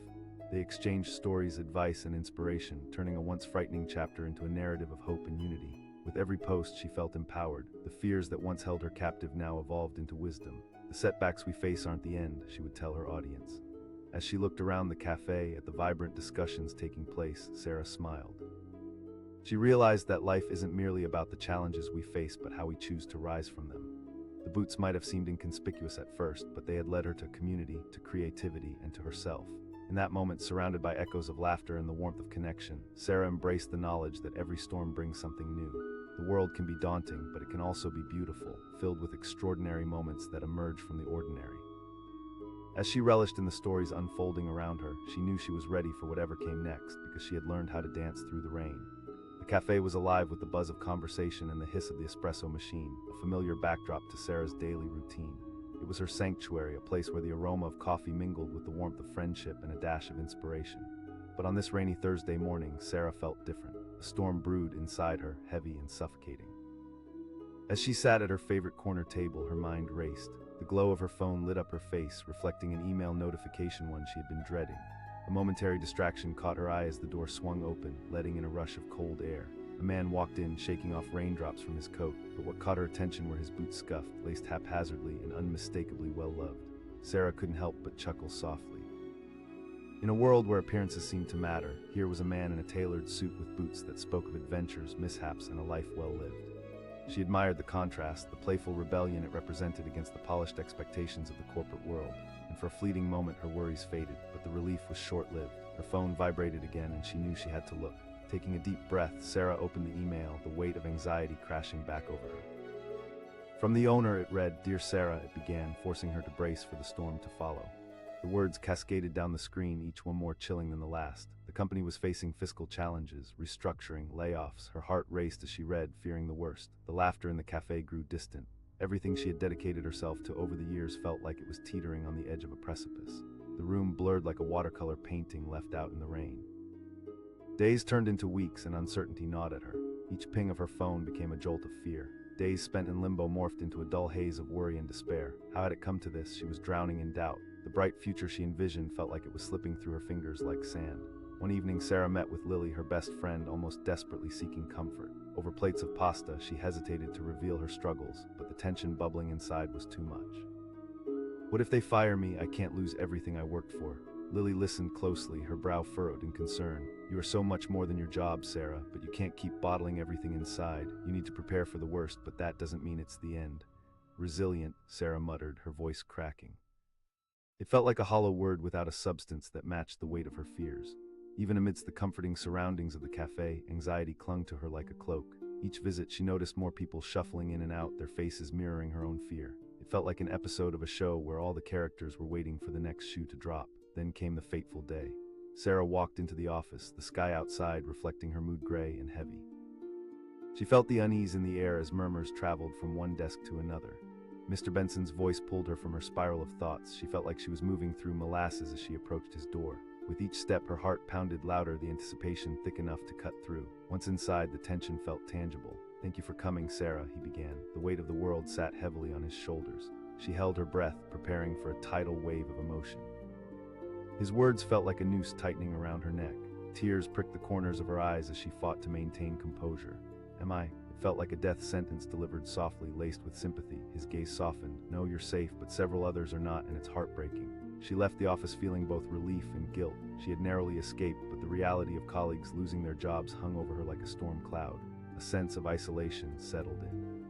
They exchanged stories, advice, and inspiration, turning a once frightening chapter into a narrative of hope and unity. With every post, she felt empowered. The fears that once held her captive now evolved into wisdom. "The setbacks we face aren't the end," she would tell her audience. As she looked around the cafe at the vibrant discussions taking place, Sarah smiled. She realized that life isn't merely about the challenges we face, but how we choose to rise from them. The boots might have seemed inconspicuous at first, but they had led her to community, to creativity, and to herself. In that moment, surrounded by echoes of laughter and the warmth of connection, Sarah embraced the knowledge that every storm brings something new. The world can be daunting, but it can also be beautiful, filled with extraordinary moments that emerge from the ordinary. As she relished in the stories unfolding around her, she knew she was ready for whatever came next, because she had learned how to dance through the rain. The cafe was alive with the buzz of conversation and the hiss of the espresso machine, a familiar backdrop to Sarah's daily routine. It was her sanctuary, a place where the aroma of coffee mingled with the warmth of friendship and a dash of inspiration. But on this rainy Thursday morning, Sarah felt different. A storm brewed inside her, heavy and suffocating. As she sat at her favorite corner table, her mind raced. The glow of her phone lit up her face, reflecting an email notification one she had been dreading. A momentary distraction caught her eye as the door swung open, letting in a rush of cold air. A man walked in, shaking off raindrops from his coat, but what caught her attention were his boots scuffed, laced haphazardly, and unmistakably well-loved. Sarah couldn't help but chuckle softly. In a world where appearances seemed to matter, here was a man in a tailored suit with boots that spoke of adventures, mishaps, and a life well-lived. She admired the contrast, the playful rebellion it represented against the polished expectations of the corporate world. And for a fleeting moment, her worries faded, but the relief was short-lived. Her phone vibrated again, and she knew she had to look. Taking a deep breath, Sarah opened the email, the weight of anxiety crashing back over her. From the owner, it read, "Dear Sarah," it began, forcing her to brace for the storm to follow. The words cascaded down the screen, each one more chilling than the last. The company was facing fiscal challenges, restructuring, layoffs. Her heart raced as she read, fearing the worst. The laughter in the cafe grew distant. Everything she had dedicated herself to over the years felt like it was teetering on the edge of a precipice. The room blurred like a watercolor painting left out in the rain. Days turned into weeks, and uncertainty gnawed at her. Each ping of her phone became a jolt of fear. Days spent in limbo morphed into a dull haze of worry and despair. How had it come to this? She was drowning in doubt. The bright future she envisioned felt like it was slipping through her fingers like sand. One evening, Sarah met with Lily, her best friend, almost desperately seeking comfort. Over plates of pasta, she hesitated to reveal her struggles, but the tension bubbling inside was too much. "What if they fire me? I can't lose everything I worked for." Lily listened closely, her brow furrowed in concern. "You are so much more than your job, Sarah, but you can't keep bottling everything inside. You need to prepare for the worst, but that doesn't mean it's the end." "Resilient," Sarah muttered, her voice cracking. It felt like a hollow word without a substance that matched the weight of her fears. Even amidst the comforting surroundings of the cafe, anxiety clung to her like a cloak. Each visit, she noticed more people shuffling in and out, their faces mirroring her own fear. It felt like an episode of a show where all the characters were waiting for the next shoe to drop. Then came the fateful day. Sarah walked into the office, the sky outside reflecting her mood gray and heavy. She felt the unease in the air as murmurs traveled from one desk to another. Mr. Benson's voice pulled her from her spiral of thoughts. She felt like she was moving through molasses as she approached his door. With each step, her heart pounded louder, the anticipation thick enough to cut through. Once inside, the tension felt tangible. "Thank you for coming, Sarah," he began. The weight of the world sat heavily on his shoulders. She held her breath, preparing for a tidal wave of emotion. His words felt like a noose tightening around her neck. Tears pricked the corners of her eyes as she fought to maintain composure. "Am I?" It felt like a death sentence delivered softly, laced with sympathy. His gaze softened. "No, you're safe, but several others are not, and it's heartbreaking." She left the office feeling both relief and guilt. She had narrowly escaped, but the reality of colleagues losing their jobs hung over her like a storm cloud. A sense of isolation settled in.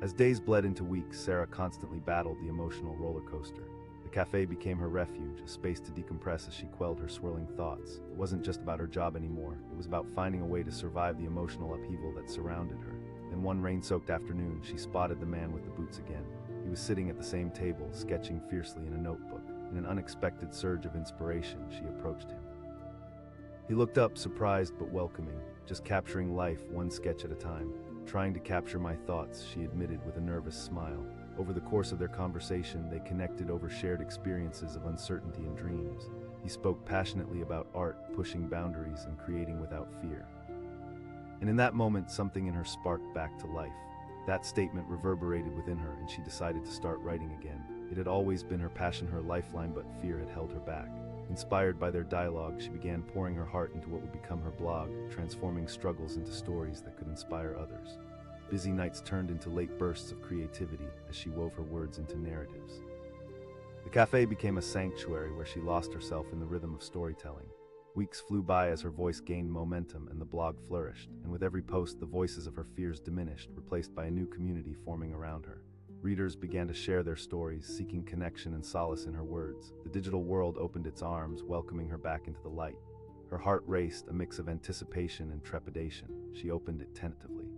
As days bled into weeks, Sarah constantly battled the emotional roller coaster. The cafe became her refuge, a space to decompress as she quelled her swirling thoughts. It wasn't just about her job anymore. It was about finding a way to survive the emotional upheaval that surrounded her. Then one rain-soaked afternoon, she spotted the man with the boots again. He was sitting at the same table, sketching fiercely in a notebook. In an unexpected surge of inspiration, she approached him. He looked up, surprised but welcoming, just capturing life one sketch at a time. "Trying to capture my thoughts," she admitted with a nervous smile. Over the course of their conversation, they connected over shared experiences of uncertainty and dreams. He spoke passionately about art, pushing boundaries and creating without fear. And in that moment, something in her sparked back to life. That statement reverberated within her, and she decided to start writing again. It had always been her passion, her lifeline, but fear had held her back. Inspired by their dialogue, she began pouring her heart into what would become her blog, transforming struggles into stories that could inspire others. Busy nights turned into late bursts of creativity as she wove her words into narratives. The cafe became a sanctuary where she lost herself in the rhythm of storytelling. Weeks flew by as her voice gained momentum and the blog flourished, and with every post, the voices of her fears diminished, replaced by a new community forming around her. Readers began to share their stories, seeking connection and solace in her words. The digital world opened its arms, welcoming her back into the light. Her heart raced, a mix of anticipation and trepidation. She opened it tentatively.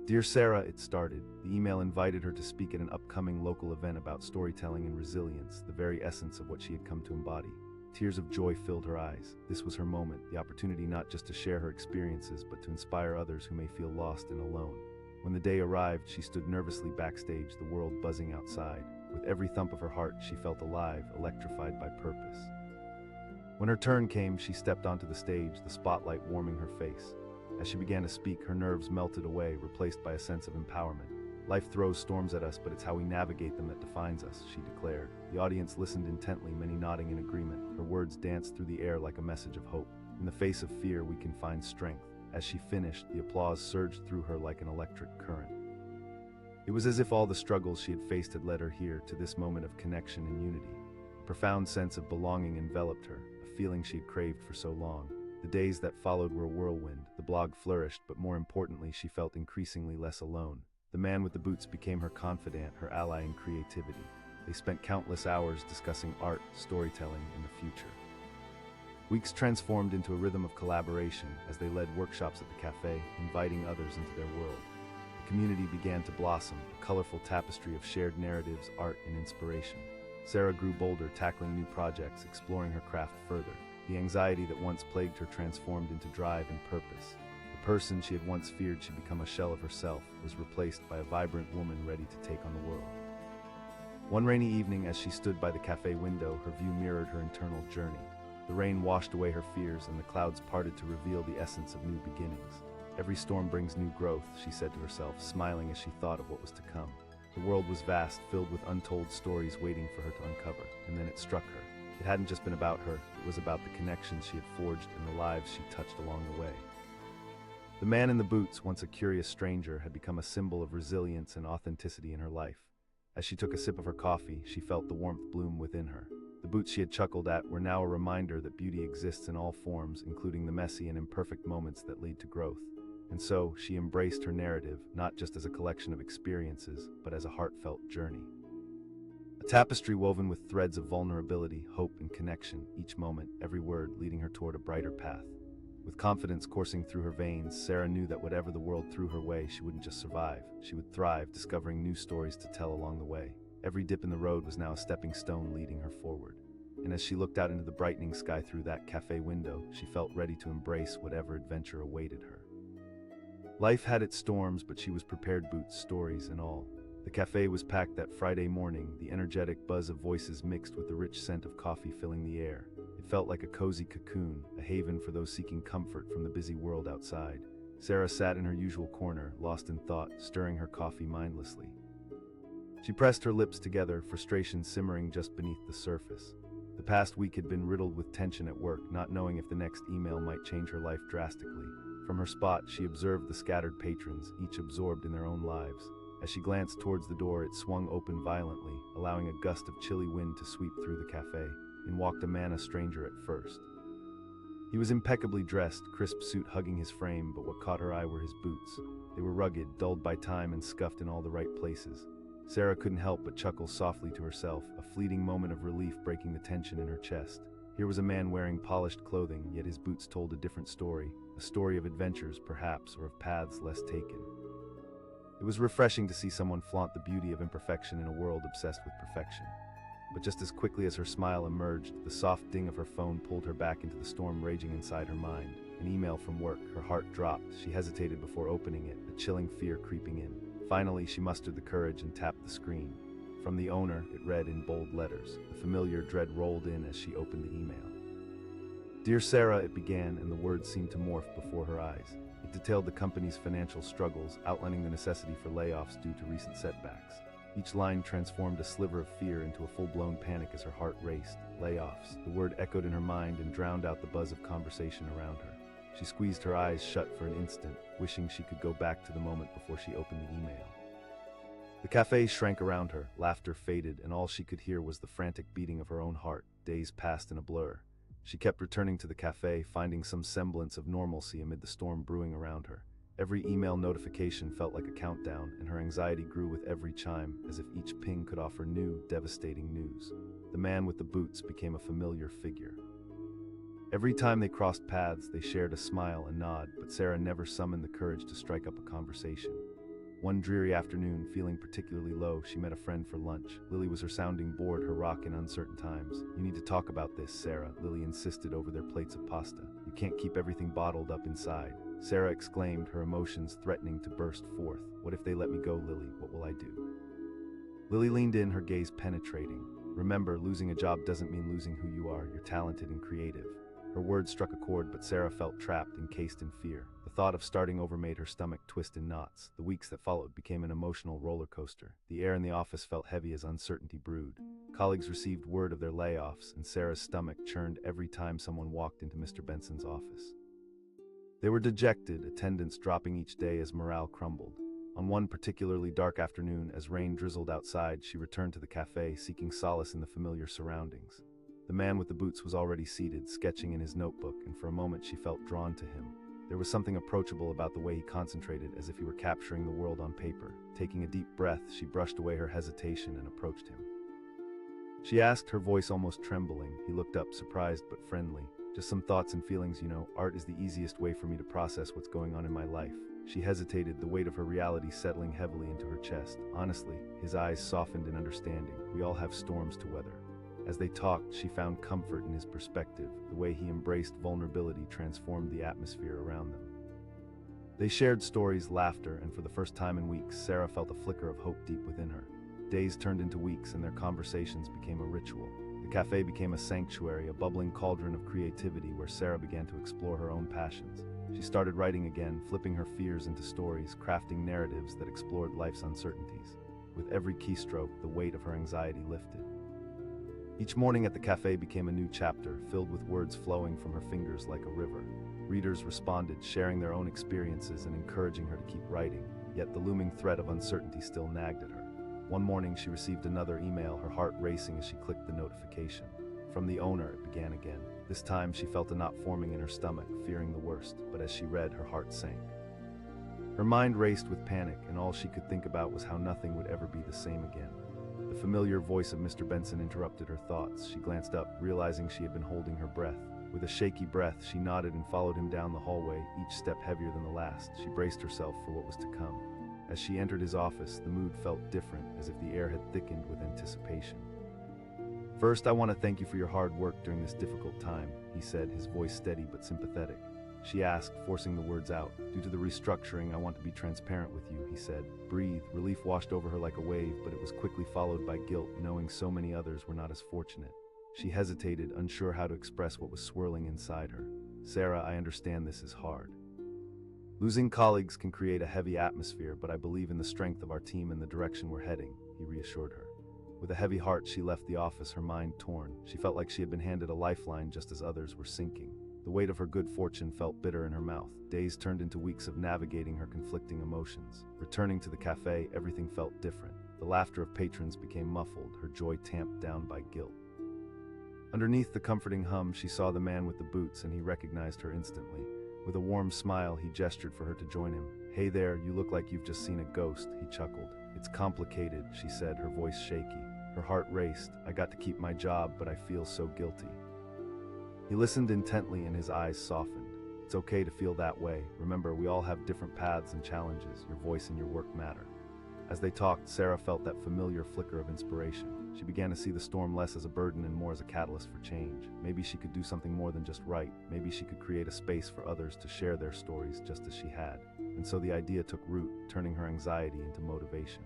"Dear Sarah," it started. The email invited her to speak at an upcoming local event about storytelling and resilience, the very essence of what she had come to embody. Tears of joy filled her eyes. This was her moment, the opportunity not just to share her experiences, but to inspire others who may feel lost and alone. When the day arrived, she stood nervously backstage, the world buzzing outside. With every thump of her heart, she felt alive, electrified by purpose. When her turn came, she stepped onto the stage, the spotlight warming her face. As she began to speak, her nerves melted away, replaced by a sense of empowerment. "Life throws storms at us, but it's how we navigate them that defines us," she declared. The audience listened intently, many nodding in agreement. Her words danced through the air like a message of hope. "In the face of fear, we can find strength." As she finished, the applause surged through her like an electric current. It was as if all the struggles she had faced had led her here, to this moment of connection and unity. A profound sense of belonging enveloped her, a feeling she had craved for so long. The days that followed were a whirlwind. The blog flourished, but more importantly, she felt increasingly less alone. The man with the boots became her confidant, her ally in creativity. They spent countless hours discussing art, storytelling, and the future. Weeks transformed into a rhythm of collaboration as they led workshops at the cafe, inviting others into their world. The community began to blossom, a colorful tapestry of shared narratives, art, and inspiration. Sarah grew bolder, tackling new projects, exploring her craft further. The anxiety that once plagued her transformed into drive and purpose. The person she had once feared should become a shell of herself was replaced by a vibrant woman ready to take on the world. One rainy evening, as she stood by the cafe window, her view mirrored her internal journey. The rain washed away her fears, and the clouds parted to reveal the essence of new beginnings. "Every storm brings new growth," she said to herself, smiling as she thought of what was to come. The world was vast, filled with untold stories waiting for her to uncover, and then it struck her. It hadn't just been about her, it was about the connections she had forged and the lives she touched along the way. The man in the boots, once a curious stranger, had become a symbol of resilience and authenticity in her life. As she took a sip of her coffee, she felt the warmth bloom within her. The boots she had chuckled at were now a reminder that beauty exists in all forms, including the messy and imperfect moments that lead to growth. And so, she embraced her narrative, not just as a collection of experiences, but as a heartfelt journey. A tapestry woven with threads of vulnerability, hope, and connection, each moment, every word leading her toward a brighter path. With confidence coursing through her veins, Sarah knew that whatever the world threw her way, she wouldn't just survive. She would thrive, discovering new stories to tell along the way. Every dip in the road was now a stepping stone leading her forward. And as she looked out into the brightening sky through that cafe window, she felt ready to embrace whatever adventure awaited her. Life had its storms, but she was prepared, boots, stories, and all. The cafe was packed that Friday morning, the energetic buzz of voices mixed with the rich scent of coffee filling the air. It felt like a cozy cocoon, a haven for those seeking comfort from the busy world outside. Sarah sat in her usual corner, lost in thought, stirring her coffee mindlessly. She pressed her lips together, frustration simmering just beneath the surface. The past week had been riddled with tension at work, not knowing if the next email might change her life drastically. From her spot, she observed the scattered patrons, each absorbed in their own lives. As she glanced towards the door, it swung open violently, allowing a gust of chilly wind to sweep through the cafe. In walked a man, a stranger at first. He was impeccably dressed, crisp suit hugging his frame, but what caught her eye were his boots. They were rugged, dulled by time, and scuffed in all the right places. Sarah couldn't help but chuckle softly to herself, a fleeting moment of relief breaking the tension in her chest. Here was a man wearing polished clothing, yet his boots told a different story, a story of adventures, perhaps, or of paths less taken. It was refreshing to see someone flaunt the beauty of imperfection in a world obsessed with perfection. But just as quickly as her smile emerged, the soft ding of her phone pulled her back into the storm raging inside her mind. An email from work. Her heart dropped. She hesitated before opening it, a chilling fear creeping in. Finally, she mustered the courage and tapped the screen. From the owner, it read in bold letters. The familiar dread rolled in as she opened the email. "Dear Sarah," it began, and the words seemed to morph before her eyes. It detailed the company's financial struggles, outlining the necessity for layoffs due to recent setbacks. Each line transformed a sliver of fear into a full-blown panic as her heart raced. Layoffs. The word echoed in her mind and drowned out the buzz of conversation around her. She squeezed her eyes shut for an instant, wishing she could go back to the moment before she opened the email. The cafe shrank around her, laughter faded, and all she could hear was the frantic beating of her own heart. Days passed in a blur. She kept returning to the cafe, finding some semblance of normalcy amid the storm brewing around her. Every email notification felt like a countdown, and her anxiety grew with every chime, as if each ping could offer new, devastating news. The man with the boots became a familiar figure. Every time they crossed paths, they shared a smile and nod, but Sarah never summoned the courage to strike up a conversation. One dreary afternoon, feeling particularly low, she met a friend for lunch. Lily was her sounding board, her rock in uncertain times. "You need to talk about this, Sarah," Lily insisted over their plates of pasta. "You can't keep everything bottled up inside." Sarah exclaimed, her emotions threatening to burst forth. "What if they let me go, Lily? What will I do?" Lily leaned in, her gaze penetrating. "Remember, losing a job doesn't mean losing who you are. You're talented and creative." Her words struck a chord, but Sarah felt trapped, encased in fear. The thought of starting over made her stomach twist in knots. The weeks that followed became an emotional roller coaster. The air in the office felt heavy as uncertainty brewed. Colleagues received word of their layoffs, and Sarah's stomach churned every time someone walked into Mr. Benson's office. They were dejected, attendance dropping each day as morale crumbled. On one particularly dark afternoon, as rain drizzled outside, she returned to the cafe, seeking solace in the familiar surroundings. The man with the boots was already seated, sketching in his notebook, and for a moment she felt drawn to him. There was something approachable about the way he concentrated, as if he were capturing the world on paper. Taking a deep breath, she brushed away her hesitation and approached him. She asked, her voice almost trembling. He looked up, surprised but friendly. "Just some thoughts and feelings, art is the easiest way for me to process what's going on in my life." She hesitated, the weight of her reality settling heavily into her chest. Honestly, his eyes softened in understanding. "We all have storms to weather." As they talked, she found comfort in his perspective. The way he embraced vulnerability transformed the atmosphere around them. They shared stories, laughter, and for the first time in weeks, Sarah felt a flicker of hope deep within her. Days turned into weeks, and their conversations became a ritual. The cafe became a sanctuary, a bubbling cauldron of creativity where Sarah began to explore her own passions. She started writing again, flipping her fears into stories, crafting narratives that explored life's uncertainties. With every keystroke, the weight of her anxiety lifted. Each morning at the cafe became a new chapter, filled with words flowing from her fingers like a river. Readers responded, sharing their own experiences and encouraging her to keep writing, yet the looming threat of uncertainty still nagged at her. One morning she received another email, her heart racing as she clicked the notification. From the owner, it began again. This time she felt a knot forming in her stomach, fearing the worst, but as she read, her heart sank. Her mind raced with panic, and all she could think about was how nothing would ever be the same again. The familiar voice of Mr. Benson interrupted her thoughts. She glanced up, realizing she had been holding her breath. With a shaky breath, she nodded and followed him down the hallway, each step heavier than the last. She braced herself for what was to come. As she entered his office, the mood felt different, as if the air had thickened with anticipation. "First, I want to thank you for your hard work during this difficult time," he said, his voice steady but sympathetic. She asked, forcing the words out. "Due to the restructuring, I want to be transparent with you," he said. Breathe. Relief washed over her like a wave, but it was quickly followed by guilt, knowing so many others were not as fortunate. She hesitated, unsure how to express what was swirling inside her. "Sarah, I understand this is hard. Losing colleagues can create a heavy atmosphere, but I believe in the strength of our team and the direction we're heading," he reassured her. With a heavy heart, she left the office, her mind torn. She felt like she had been handed a lifeline just as others were sinking. The weight of her good fortune felt bitter in her mouth. Days turned into weeks of navigating her conflicting emotions. Returning to the cafe, everything felt different. The laughter of patrons became muffled, her joy tamped down by guilt. Underneath the comforting hum, she saw the man with the boots, and he recognized her instantly. With a warm smile, he gestured for her to join him. "Hey there, you look like you've just seen a ghost," he chuckled. "It's complicated," she said, her voice shaky. Her heart raced. "I got to keep my job, but I feel so guilty." He listened intently and his eyes softened. "It's okay to feel that way. Remember, we all have different paths and challenges. Your voice and your work matter." As they talked, Sarah felt that familiar flicker of inspiration. She began to see the storm less as a burden and more as a catalyst for change. Maybe she could do something more than just write. Maybe she could create a space for others to share their stories just as she had. And so the idea took root, turning her anxiety into motivation.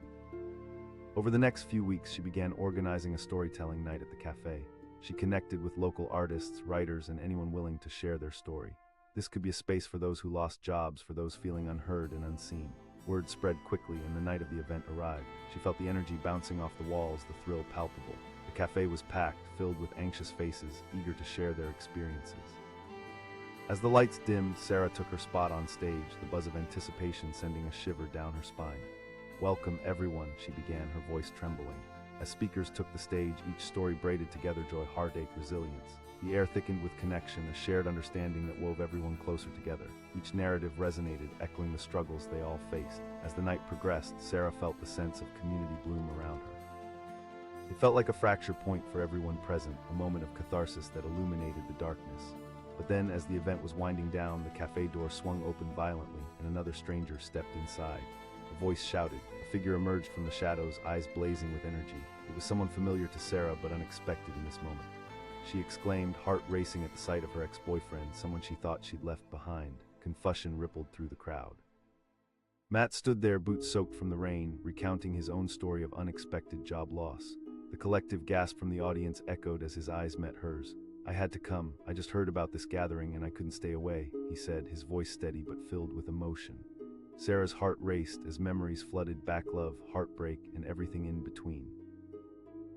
Over the next few weeks, she began organizing a storytelling night at the cafe. She connected with local artists, writers, and anyone willing to share their story. This could be a space for those who lost jobs, for those feeling unheard and unseen. Word spread quickly, and the night of the event arrived. She felt the energy bouncing off the walls, the thrill palpable. The cafe was packed, filled with anxious faces, eager to share their experiences. As the lights dimmed, Sarah took her spot on stage, the buzz of anticipation sending a shiver down her spine. "Welcome, everyone," she began, her voice trembling. As speakers took the stage, each story braided together joy, heartache, resilience. The air thickened with connection, a shared understanding that wove everyone closer together. Each narrative resonated, echoing the struggles they all faced. As the night progressed, Sarah felt the sense of community bloom around her. It felt like a fracture point for everyone present, a moment of catharsis that illuminated the darkness. But then, as the event was winding down, the cafe door swung open violently, and another stranger stepped inside. A voice shouted. A figure emerged from the shadows, eyes blazing with energy. It was someone familiar to Sarah, but unexpected in this moment. She exclaimed, heart racing at the sight of her ex-boyfriend, someone she thought she'd left behind. Confusion rippled through the crowd. Matt stood there, boots soaked from the rain, recounting his own story of unexpected job loss. The collective gasp from the audience echoed as his eyes met hers. "I had to come. I just heard about this gathering and I couldn't stay away," he said, his voice steady but filled with emotion. Sarah's heart raced as memories flooded back, love, heartbreak, and everything in between.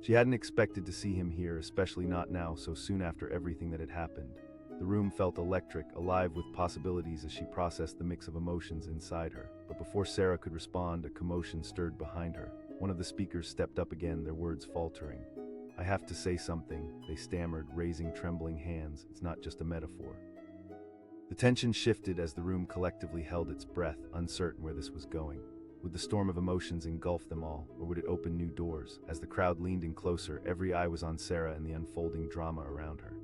She hadn't expected to see him here, especially not now, so soon after everything that had happened. The room felt electric, alive with possibilities as she processed the mix of emotions inside her. But before Sarah could respond, a commotion stirred behind her. One of the speakers stepped up again, their words faltering. "I have to say something," they stammered, raising trembling hands. "It's not just a metaphor." The tension shifted as the room collectively held its breath, uncertain where this was going. Would the storm of emotions engulf them all, or would it open new doors? As the crowd leaned in closer, every eye was on Sarah and the unfolding drama around her.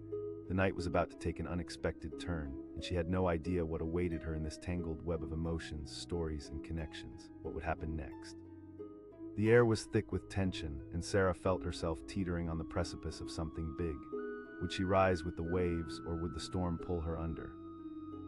The night was about to take an unexpected turn, and she had no idea what awaited her in this tangled web of emotions, stories, and connections. What would happen next? The air was thick with tension, and Sarah felt herself teetering on the precipice of something big. Would she rise with the waves, or would the storm pull her under?